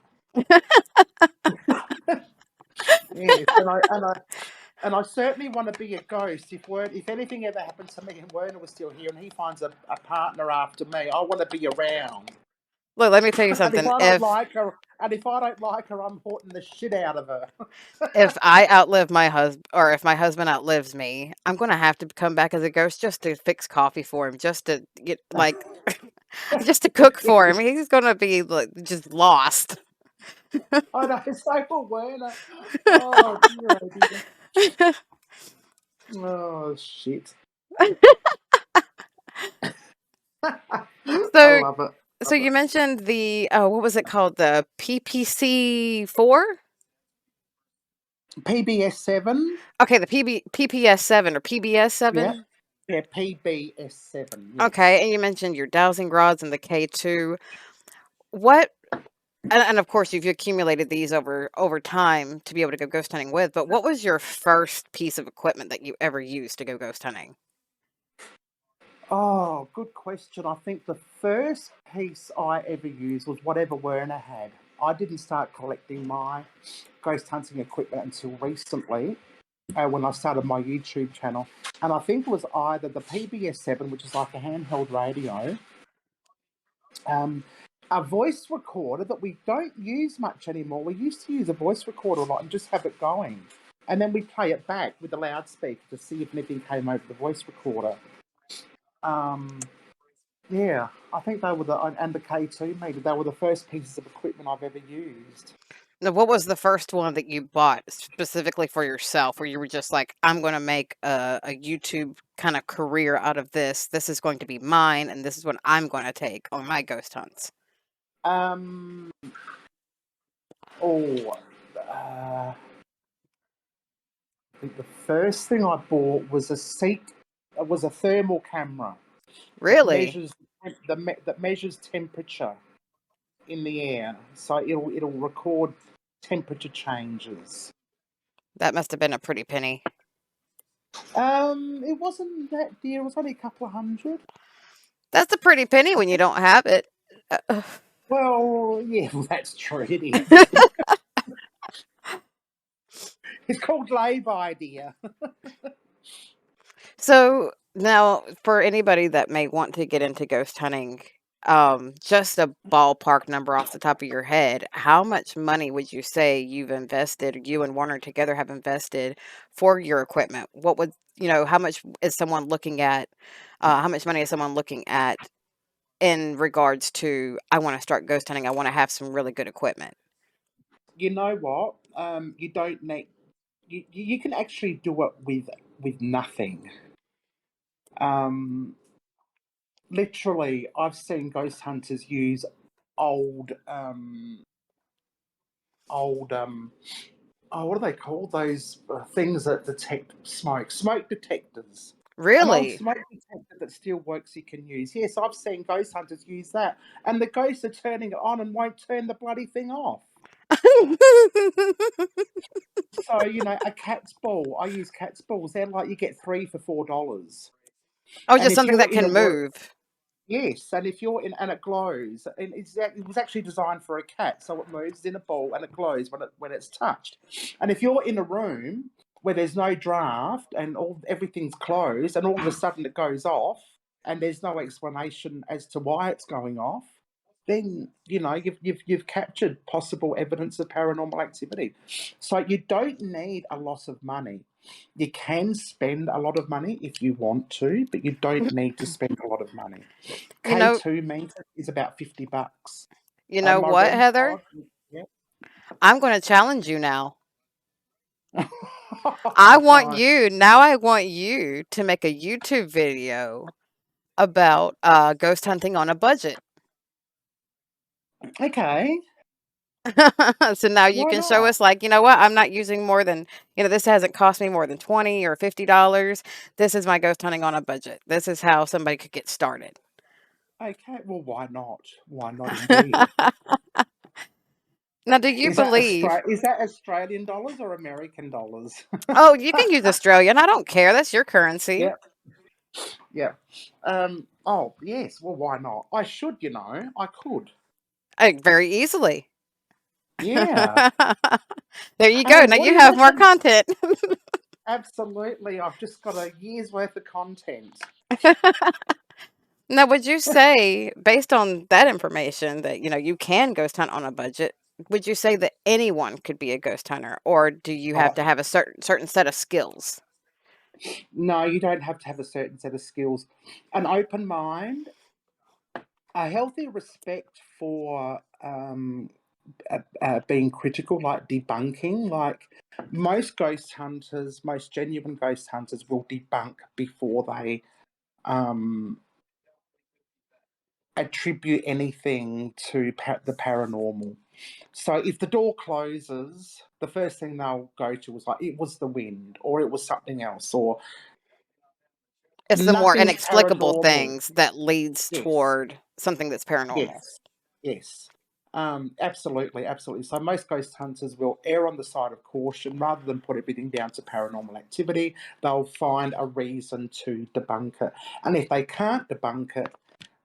Yes, and I certainly want to be a ghost. If anything ever happened to me and Werner was still here and he finds a partner after me, I want to be around. Look, let me tell you And if something. I don't like her, I'm haunting the shit out of her. If I outlive my husband, or if my husband outlives me, I'm gonna have to come back as a ghost just to fix coffee for him, just to get like just to cook for him. He's gonna be like just lost. I know, so will Werner. Oh dear, oh dear. Oh shit. I So love it. so Love it. you mentioned the what was it called? The PPC-4? PBS 7. Okay, the PPS-7 or Yeah. PBS-7? Yeah, PBS 7. Okay, Yes. and you mentioned your dowsing rods and the K2. What and of course, you've accumulated these over time to be able to go ghost hunting with, but what was your first piece of equipment that you ever used to go ghost hunting? Oh, good question. I think the first piece I ever used was whatever Werner had. I didn't start collecting my ghost hunting equipment until recently, when I started my YouTube channel. And I think it was either the PBS 7, which is like a handheld radio, um, a voice recorder that we don't use much anymore. We used to use a voice recorder a lot and just have it going. And then we play it back with the loudspeaker to see if anything came over the voice recorder. Um, Yeah, I think they were and the K2 meter. They were the first pieces of equipment I've ever used. Now, what was the first one that you bought specifically for yourself where you were just like, I'm going to make a YouTube kind of career out of this. This is going to be mine, and this is what I'm going to take on my ghost hunts? Um, oh, I think the first thing I bought was a thermal camera that Really? measures temperature in the air, so it'll record temperature changes. That must have been a pretty penny. It wasn't that dear. It was only a couple of hundred. That's a pretty penny when you don't have it. Uh, Well, yeah, well, that's true. It is. It's called lay-by, dear. So now, for anybody that may want to get into ghost hunting, just a ballpark number off the top of your head, how much money would you say you've invested, you and Warner together have invested for your equipment? What would, how much is someone looking at, how much money is someone looking at in regards to, I want to start ghost hunting, I want to have some really good equipment? You know what? You don't need. You can actually do it with nothing. Um, Literally, I've seen ghost hunters use old old oh, what do they call those things that detect smoke? Smoke detectors. An old Really? smoke detector that still works. You can use. Yes, I've seen ghost hunters use that, and the ghosts are turning it on and won't turn the bloody thing off. So, a cat's ball. I use cat's balls. They're like you get three for $4. Oh, And just if something you're that in a can room, move. yes, and if you're in and it glows, and it was actually designed for a cat, so it moves in a ball and it glows when it's touched. And if you're in a room where there's no draft and everything's closed, and all of a sudden it goes off, and there's no explanation as to why it's going off, then you've captured possible evidence of paranormal activity. So you don't need a lot of money. You can spend a lot of money if you want to, but you don't need to spend a lot of money. You know, K2 meter is about $50. you know My what, REM Heather? pod, yeah. I'm going to challenge you now. Oh, no. I want you to make a YouTube video about ghost hunting on a budget. Okay, So now you why can show not? us, like, you know what, I'm not using more than, this hasn't cost me more than 20 or $50. This is my ghost hunting on a budget. This is how somebody could get started. Okay, well, why not? Why not indeed? Now, do you believe? Is that Australian dollars or American dollars? Oh, you can use Australian. I don't care. That's your currency. Yeah, yeah. Oh, yes. Well, why not? I should, I could. Very easily. Yeah. There you go. Hey, Now what do you you have more reckon? content. Absolutely. I've just got a year's worth of content. Now, would you say, based on that information, that you can ghost hunt on a budget? Would you say that anyone could be a ghost hunter, or do you have Oh, to have a certain set of skills? no, you don't have to have a certain set of skills. An open mind, a healthy respect for being critical, like debunking. Like most ghost hunters, most genuine ghost hunters will debunk before they um, attribute anything to the paranormal. So if the door closes, the first thing they'll go to is like, it was the wind, or it was something else, or It's the more nothing's inexplicable paranormal. things that leads Yes, toward something that's paranormal. yes, yes. Absolutely, absolutely. So most ghost hunters will err on the side of caution rather than put everything down to paranormal activity. They'll find a reason to debunk it, and if they can't debunk it,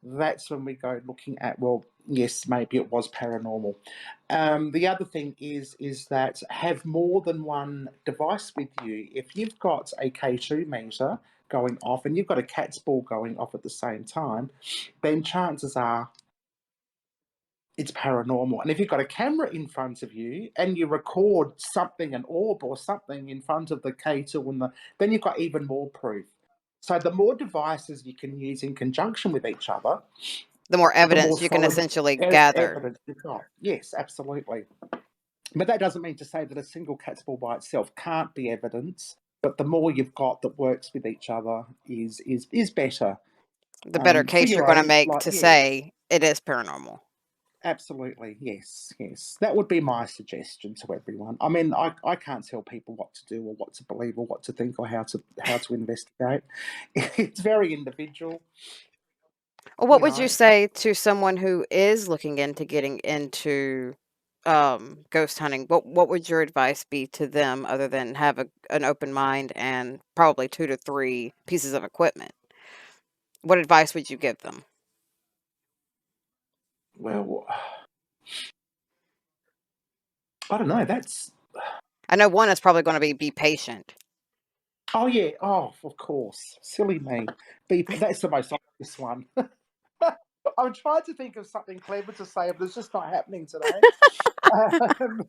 that's when we go looking at, well, yes, maybe it was paranormal. The other thing is that have more than one device with you. If you've got a K2 meter going off and you've got a cat's ball going off at the same time, then chances are it's paranormal. And if you've got a camera in front of you and you record something, an orb or something in front of the K2, then you've got even more proof. So the more devices you can use in conjunction with each other, The more the more evidence you can solid essentially gather. evidence you've got. Yes, absolutely. But that doesn't mean to say that a single cat's ball by itself can't be evidence. But the more you've got that works with each other is better The better for case you're your going to own. make Like, to yeah, say it is paranormal. absolutely, yes, yes. That would be my suggestion to everyone. I mean, I can't tell people what to do or what to believe or what to think or how to investigate. It's very individual, Well, what you would you know. say to someone who is looking into getting into ghost hunting? What would your advice be to them other than have an open mind and probably 2 to 3 pieces of equipment? What advice would you give them? Well, I don't know. That's I know one is probably going to be patient. Oh yeah. Oh, of course. Silly me. That's the most obvious one. I'm trying to think of something clever to say, but it's just not happening today. Um,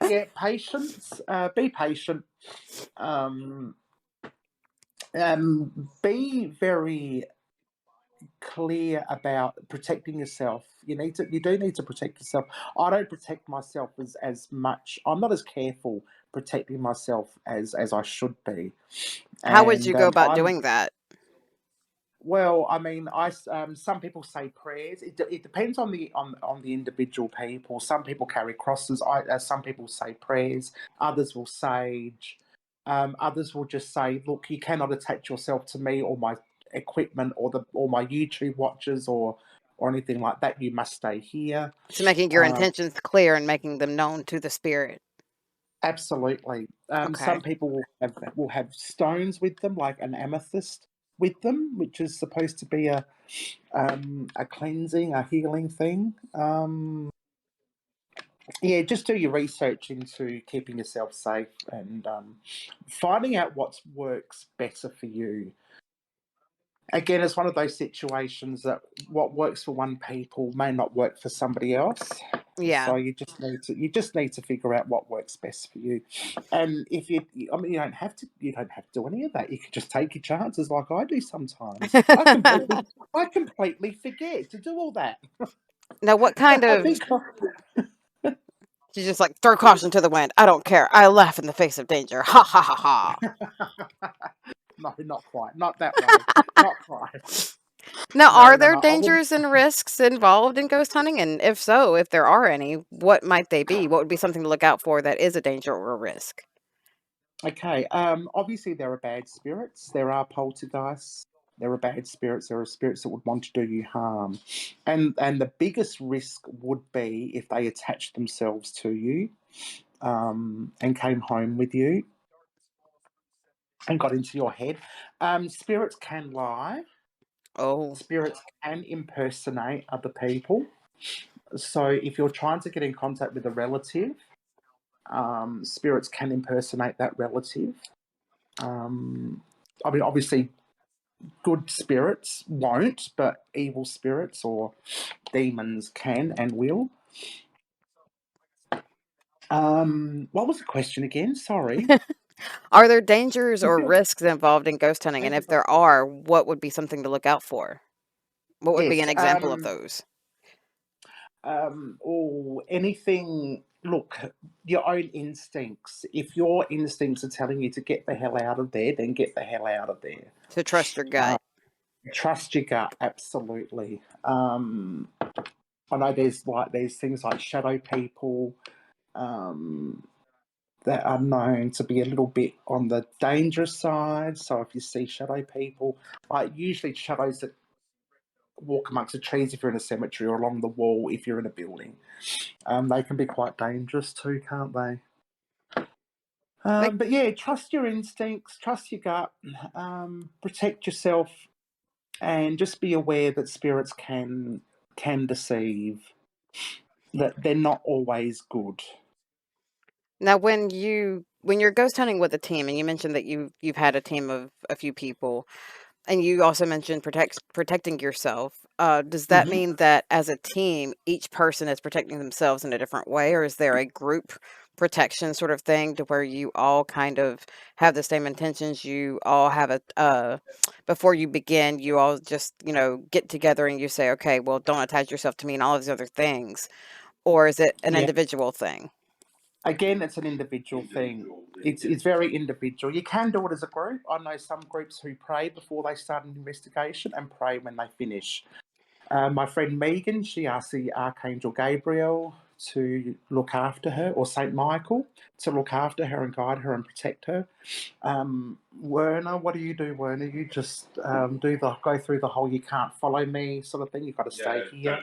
yeah, patience. Be patient. Um, be very clear about protecting yourself. You do need to protect yourself. I don't protect myself as much. I'm not as careful protecting myself as I should be. How would you And go about I'm doing that? Well, I mean, some people say prayers. It depends on the individual people. Some people carry crosses. Some people say prayers. Others will sage. Others will just say, "Look, you cannot attach yourself to me or my equipment or my YouTube watches or anything like that. You must stay here." So making your Um, intentions clear and making them known to the spirit. Absolutely. Okay. Some people will have stones with them, like an amethyst with them, which is supposed to be a cleansing, a healing thing. Yeah, just do your research into keeping yourself safe and finding out what works better for you. Again, it's one of those situations that what works for one people may not work for somebody else. Yeah. So you just need to figure out what works best for you. And if I mean, you don't have to do any of that. You can just take your chances, like I do sometimes. I completely forget to do all that. Now, what kind I of think you just like throw caution to the wind? I don't care. I laugh in the face of danger. Ha ha ha ha. no, not quite, not that way, not quite. Now, No, are no, there no. I wouldn't. dangers and risks involved in ghost hunting? And if so, if there are any, what might they be? What would be something to look out for that is a danger or a risk? Okay. Obviously, there are bad spirits. There are poltergeists. There are bad spirits. There are spirits that would want to do you harm, and the biggest risk would be if they attached themselves to you, and came home with you and got into your head. Spirits can lie. Oh, Spirits can impersonate other people. So if you're trying to get in contact with a relative, spirits can impersonate that relative. I mean, obviously, good spirits won't, but evil spirits or demons can and will. What was the question again? Sorry. are there dangers or risks involved in ghost hunting? And if there are, what would be something to look out for? What would be Yes. an example of those? Or anything. Look, your own instincts. If your instincts are telling you to get the hell out of there, then get the hell out of there. To trust your Uh, gut. Trust your gut, absolutely. I know there's things like shadow people, um, that are known to be a little bit on the dangerous side. So if you see shadow people, like usually shadows that walk amongst the trees if you're in a cemetery, or along the wall if you're in a building, they can be quite dangerous too, can't they? Like, But yeah, trust your instincts, trust your gut, protect yourself, and just be aware that spirits can deceive. That they're not always good. now, when you're ghost hunting with a team, and you mentioned that you've had a team of a few people, and you also mentioned protecting yourself. Does that Hmm. mean that as a team, each person is protecting themselves in a different way, or is there a group protection sort of thing to where you all kind of have the same intentions? You all have a before you begin, you all just get together and you say, okay, well, don't attach yourself to me and all of these other things, or is it an Yeah. individual thing? Again, it's an individual thing. It's very individual. You can do it as a group. I know some groups who pray before they start an investigation and pray when they finish. My friend Megan, she asked the Archangel Gabriel to look after her, or Saint Michael to look after her and guide her and protect her. Werner, what do you do, Werner? You just go through the whole "you can't follow me" sort of thing. You've got to stay here.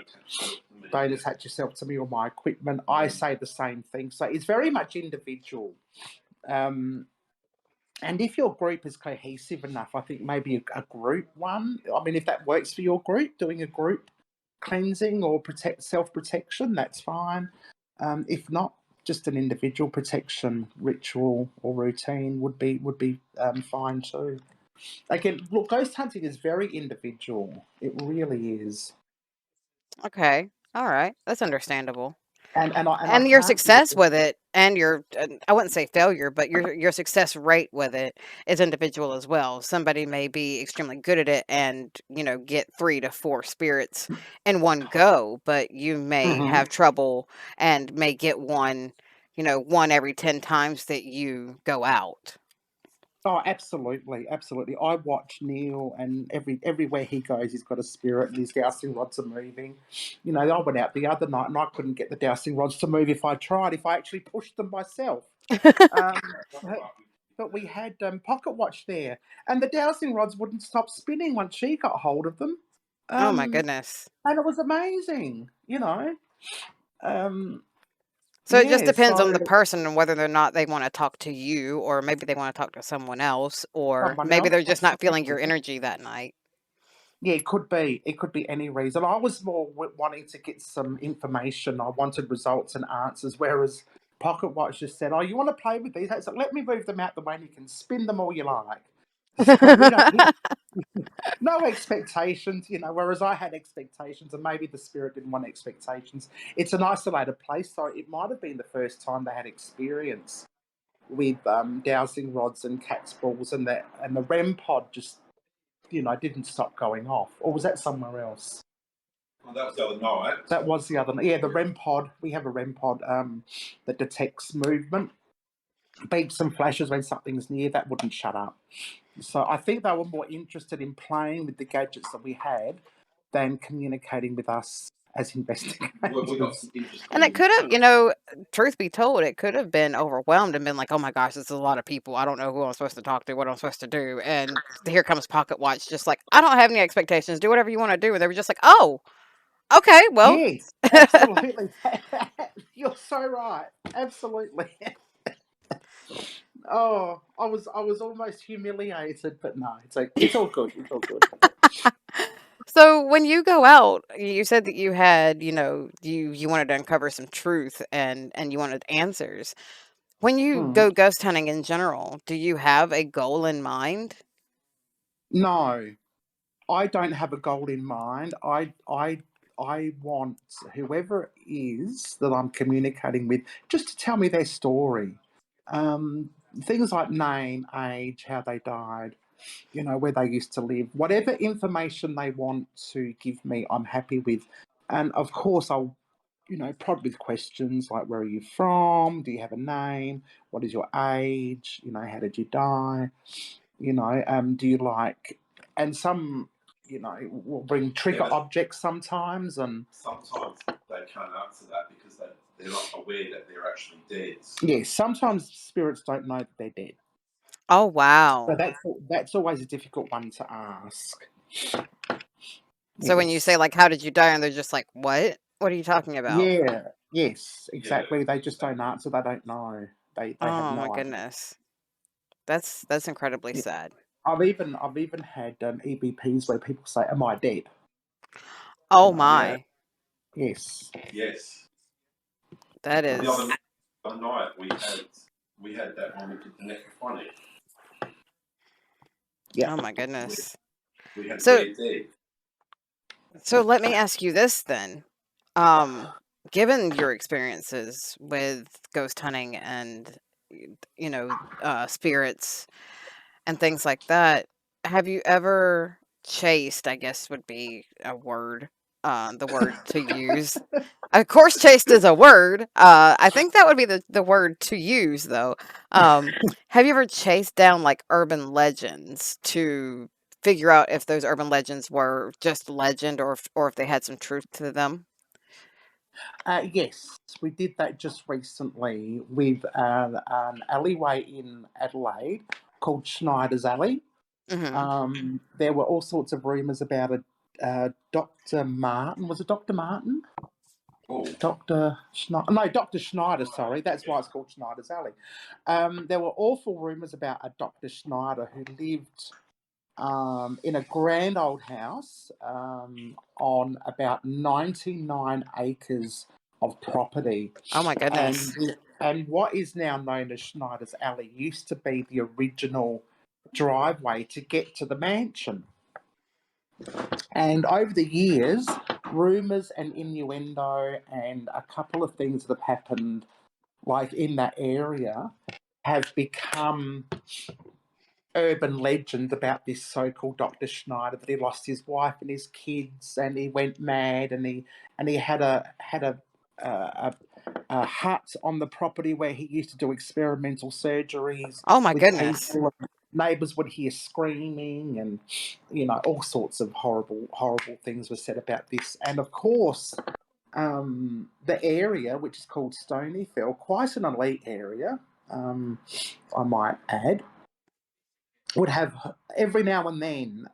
Don't attach yourself to me or my equipment. I say the same thing. So it's very much individual. Um, and if your group is cohesive enough, I think maybe a group one. I mean, if that works for your group, doing a group cleansing or self protection, that's fine. If not, just an individual protection ritual or routine would be fine too. Again, look, ghost hunting is very individual. It really is, Okay, all right, that's understandable. and I And your can't give success it. with it and your I wouldn't say failure, but your success rate with it is individual as well. Somebody may be extremely good at it and, get 3 to 4 spirits in one go, but you may Mhm. have trouble and may get one, 1 every 10 times that you go out. Oh, absolutely, absolutely. I watch Neil, and everywhere he goes, he's got a spirit, and his dowsing rods are moving. I went out the other night, and I couldn't get the dowsing rods to move if I tried, if I actually pushed them myself. Um, but we had Pocket Watch there, and the dowsing rods wouldn't stop spinning once she got hold of them, Oh my um, goodness. and it was amazing. Um, So it just yeah, depends on so the person and whether or not they wanna talk to you, or maybe they wanna talk to someone else, or someone maybe else, they're just not feeling absolutely. your energy that night. Yeah, it could be. It could be any reason. I was more wanting to get some information. I wanted results and answers, whereas Pocket Watch just said, "Oh, you want to play with these? So let me move them out the way, and you can spin them all you like." So we don't. No expectations, whereas I had expectations, and maybe the spirit didn't want expectations. It's an isolated place, so it might have been the first time they had experience with dowsing rods and cat's balls, and the REM pod just didn't stop going off. Or was that somewhere else? Well, that was the other night. That was the other. Yeah, the REM pod. We have a REM pod that detects movement, beeps and flashes when something's near. That wouldn't shut up. So I think they were more interested in playing with the gadgets that we had than communicating with us as investigators. We got some interesting. And it could have, truth be told, it could have been overwhelmed and been like, oh my gosh, this is a lot of people. I don't know who I'm supposed to talk to, what I'm supposed to do. And here comes Pocket Watch, just like, I don't have any expectations. Do whatever you want to do. And they were just like, oh, okay, well. Yes, absolutely. You're so right. Absolutely. Oh, I was almost humiliated, but no, it's all good. It's all good. So when you go out, you said that you had, you wanted to uncover some truth and you wanted answers. When you Mm. go ghost hunting in general, do you have a goal in mind? No, I don't have a goal in mind. I want whoever it is that I'm communicating with just to tell me their story. Um, Things like name, age, how they died, where they used to live, whatever information they want to give me, I'm happy with. And of course, I'll, prod with questions like, where are you from? Do you have a name? What is your age? How did you die? Do you like, and some, will bring trigger objects sometimes. And sometimes they can't answer that because they're not aware that they're actually dead. yes, sometimes spirits don't know that they're dead. Oh, wow. So that's always a difficult one to ask. So when you say, Yes. like, how did you die? And they're just like, what? What are you talking about? Yeah. Yes. Exactly. They just don't answer. They don't know. They have Oh my no idea. goodness. That's incredibly Yeah. sad. I've even had EVPs where people say, "Am I dead?" Oh You know. Yeah. my. Yes. Yes. That The is. other night we had that when we did the necrophonic. Yeah. Oh my goodness. We had So Red Dead. so let me ask you this then. Um, Given your experiences with ghost hunting and spirits and things like that, have you ever chased, I guess would be a word, the word to use. Of course, chased is a word. I think that would be the word to use, though. Have you ever chased down like urban legends to figure out if those urban legends were just legend or if they had some truth to them? Yes, we did that just recently with an alleyway in Adelaide called Schneider's Alley. Hmm. There were all sorts of rumours about a Dr. Martin. Was it Dr. Martin? Oh. Dr. Schneider. No, Dr. Schneider, sorry. That's why it's called Schneider's Alley. There were awful rumours about a Dr. Schneider who lived in a grand old house on about 99 acres of property. Oh my And, goodness. and what is now known as Schneider's Alley used to be the original driveway to get to the mansion. And over the years, rumours and innuendo and a couple of things that have happened, like in that area, have become urban legend about this so-called Dr. Schneider, that he lost his wife and his kids, and he went mad, and he had a hut on the property where he used to do experimental surgeries Oh my with goodness. people. Neighbours would hear screaming, and all sorts of horrible things were said about this. And of course, the area, which is called Stonyfell, quite an elite area, I might add, would have every now and then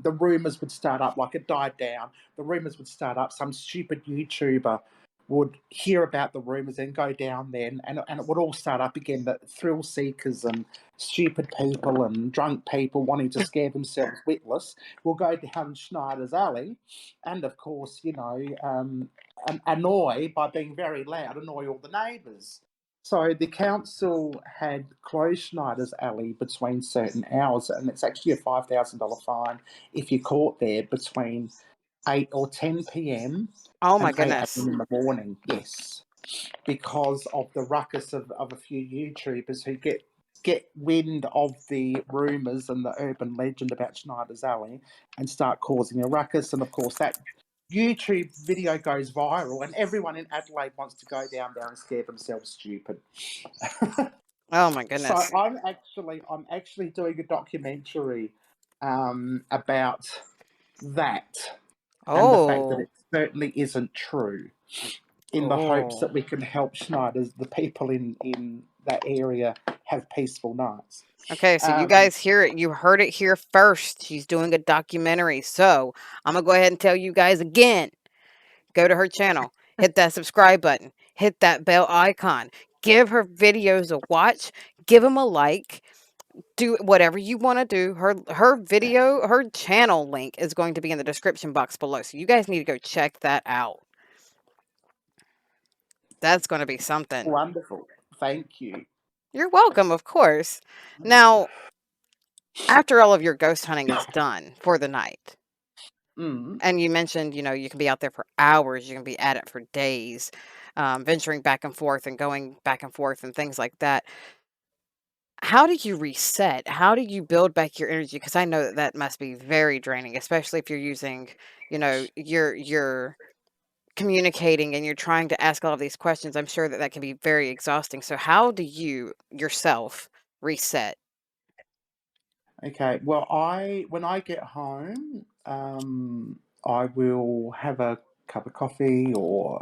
the rumors would start up. Like, it died down, the rumors would start up. Some stupid YouTuber would hear about the rumors and go down there, and it would all start up again. The thrill seekers and stupid people and drunk people wanting to scare themselves witless will go down Schneider's Alley, and of course, annoy, by being very loud, annoy all the neighbours. So the council had closed Schneider's Alley between certain hours, and it's actually a $5,000 fine if you're caught there between 8 or 10 p.m. Oh my and 8 goodness. a.m. in the morning. Yes, because of the ruckus of a few YouTubers who get wind of the rumours and the urban legend about Schneider's Alley and start causing a ruckus. And of course, that YouTube video goes viral, and everyone in Adelaide wants to go down there and scare themselves stupid. Oh my So goodness. I'm actually doing a documentary about that, and the fact that Oh. certainly isn't true, in the hopes Oh. that we can help Schneider's, the people in that area, have peaceful nights. Okay, so you guys hear it. You heard it here first. She's doing a documentary. So I'm going to go ahead and tell you guys again. Go to her channel. Hit that subscribe button. Hit that bell icon. Give her videos a watch. Give them a like. Do whatever you want to do. Her channel link is going to be in the description box below. So you guys need to go check that out. That's going to be something. Wonderful. Thank you. You're welcome, of course. Now, after all of your ghost hunting is done for the night, Mm. and you mentioned, you can be out there for hours, you can be at it for days, venturing back and forth and going back and forth and things like that. How do you reset? How do you build back your energy? Because I know that that must be very draining, especially if you're using, you're communicating and you're trying to ask all of these questions. I'm sure that that can be very exhausting. So how do you yourself reset? Okay. Well, when I get home, I will have a cup of coffee or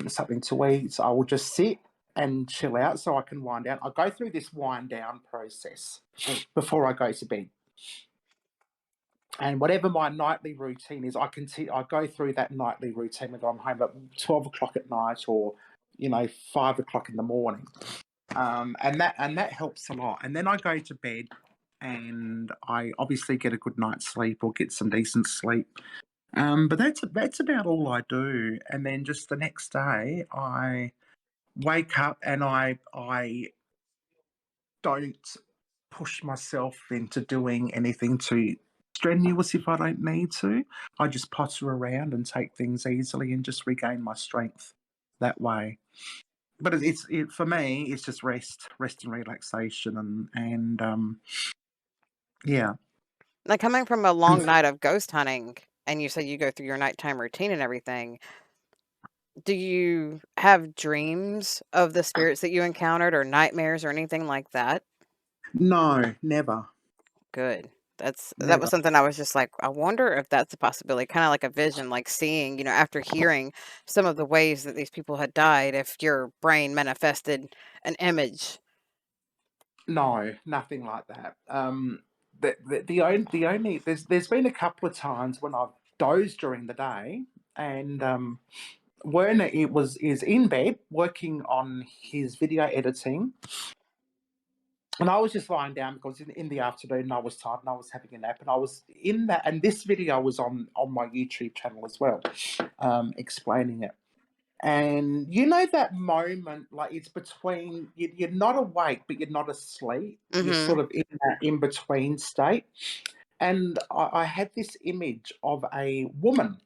something to eat. So I will just sit and chill out so I can wind down. I go through this wind down process before I go to bed. And whatever my nightly routine is, I go through that nightly routine whether I'm home at 12 o'clock at night or 5 o'clock in the morning, and that helps a lot. And then I go to bed, and I obviously get a good night's sleep or get some decent sleep. But that's about all I do. And then just the next day, I wake up and I don't push myself into doing anything too strenuous if I don't need to. I just potter around and take things easily and just regain my strength that way. But for me, it's just rest and relaxation, and yeah. Like, coming from a long night of ghost hunting, and you said you go through your nighttime routine and everything, do you have dreams of the spirits that you encountered or nightmares or anything like that? No, never, Good. That was never. something I was just like, I wonder if that's a possibility, kinda like a vision, like seeing, after hearing some of the ways that these people had died, if your brain manifested an image. No, nothing like that. The only there's been a couple of times when I've dozed during the day, and Werner is in bed working on his video editing, and I was just lying down because in the afternoon and I was tired and I was having a nap, and I was in that, and this video was on my YouTube channel as well, explaining it. And that moment, like it's between you're not awake, but you're not asleep. You're sort Mhm. of in that in between state. And I had this image of a woman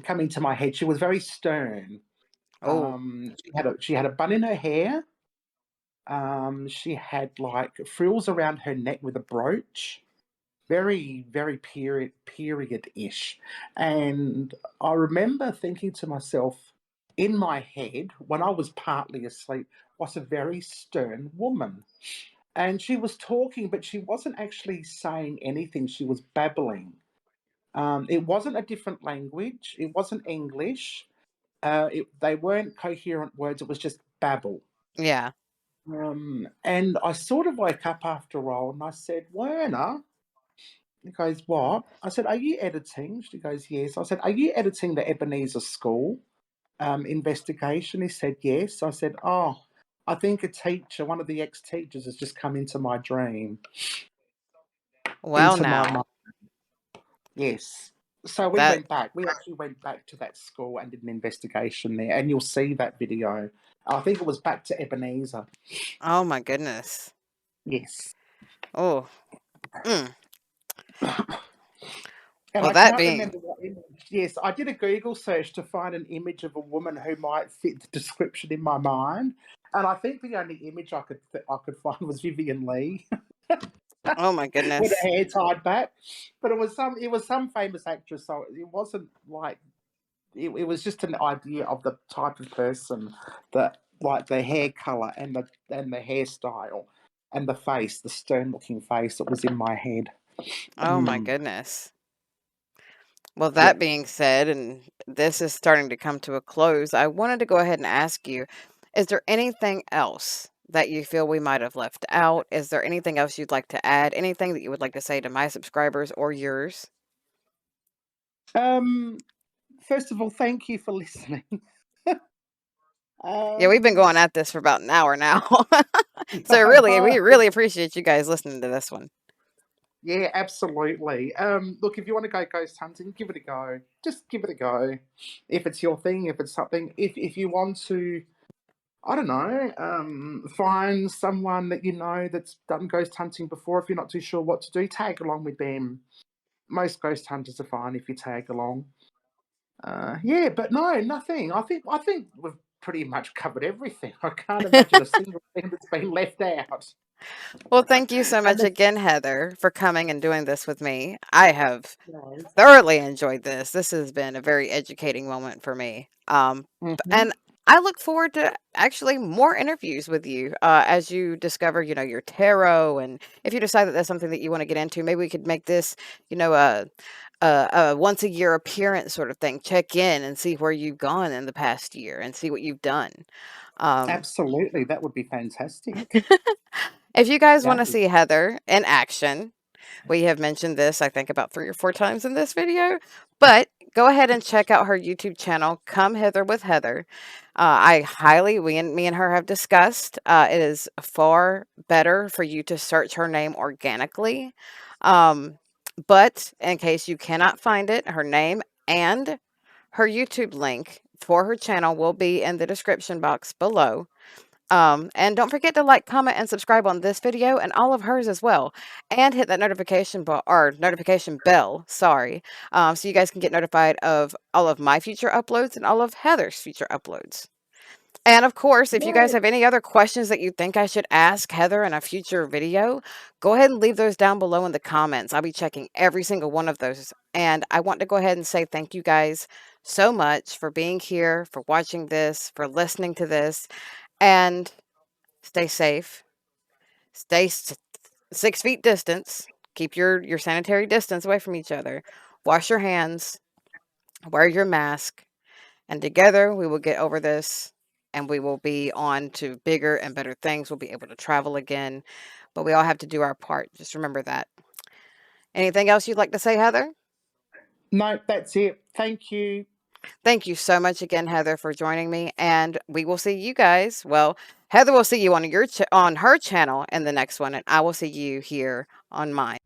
come into my head. She was very stern. Oh, She had a bun in her hair. She had like frills around her neck with a brooch. Very, very period-ish. And I remember thinking to myself in my head when I was partly asleep, was a very stern woman. And she was talking, but she wasn't actually saying anything. She was babbling. It wasn't a different language. It wasn't English. They weren't coherent words. It was just babble. yeah. And I sort of woke up after a while and I said, Werner. He goes, what? I said, are you editing? She goes, yes. I said, are you editing the Ebenezer School investigation? He said, yes. I said, oh, I think a teacher, one of the ex-teachers, has just come into my dream, Well, into my now, mind. Yes. So we that went back. We actually went back to that school and did an investigation there, and you'll see that video. I think it was back to Ebenezer. oh my goodness. Yes. Oh, mm. And Well, I that can't being remember what image. Yes, I did a Google search to find an image of a woman who might fit the description in my mind, and I think the only image I could find was Vivian Lee oh my with goodness. her hair tied back. But it was some famous actress, so it wasn't like it was just an idea of the type of person that, like, the hair color and the hairstyle and the face, the stern looking face that was in my head. Oh my Mm. goodness. Well, Yeah. that being said, and this is starting to come to a close, I wanted to go ahead and ask you, is there anything else that you feel we might have left out? Is there anything else you'd like to add? Anything that you would like to say to my subscribers or yours? First of all, thank you for listening. Yeah, we've been um, going at this for about an hour now. yeah, So I really, we know. really appreciate you guys listening to this one. Yeah, absolutely. Look, if you want to go ghost hunting, give it a go. Just give it a go. If it's your thing, if it's something, if you want to, I don't know, find someone that you know that's done ghost hunting before. If you're not too sure what to do, tag along with them. Most ghost hunters are fine if you tag along. Yeah, but no, nothing. I think we've pretty much covered everything. I can't imagine a single thing that's been left out. Well, thank you so And much again, Heather, for coming and doing this with me. I have the thoroughly enjoyed this. This has been a very educating moment for me. Mhm. And I look forward to actually more interviews with you as you discover, your tarot. And if you decide that that's something that you want to get into, maybe we could make this, a once a year appearance sort of thing. Check in and see where you've gone in the past year and see what you've done. Um, Absolutely, that would be fantastic. if you guys want That to would see Heather in action, we have mentioned this, I think, about 3 or 4 times in this video, but go ahead and check out her YouTube channel, Come Hither with Heather. I highly, me and her have discussed, it is far better for you to search her name organically. Um, but in case you cannot find it, her name and her YouTube link for her channel will be in the description box below. And don't forget to like, comment, and subscribe on this video and all of hers as well. And hit that notification bell, sorry, so you guys can get notified of all of my future uploads and all of Heather's future uploads. And of course, if you guys yeah. have any other questions that you think I should ask Heather in a future video, go ahead and leave those down below in the comments. I'll be checking every single one of those. And I want to go ahead and say thank you guys so much for being here, for watching this, for listening to this, and stay safe. Stay 6 feet distance. Keep your sanitary distance away from each other. Wash your hands. Wear your mask. And together we will get over this and we will be on to bigger and better things. We'll be able to travel again. But we all have to do our part. Just remember that. Anything else you'd like to say, Heather? No, that's it. Thank you. Thank you so much again, Heather, for joining me. And we will see you guys. Well, Heather will see you on on her channel in the next one, and I will see you here on mine.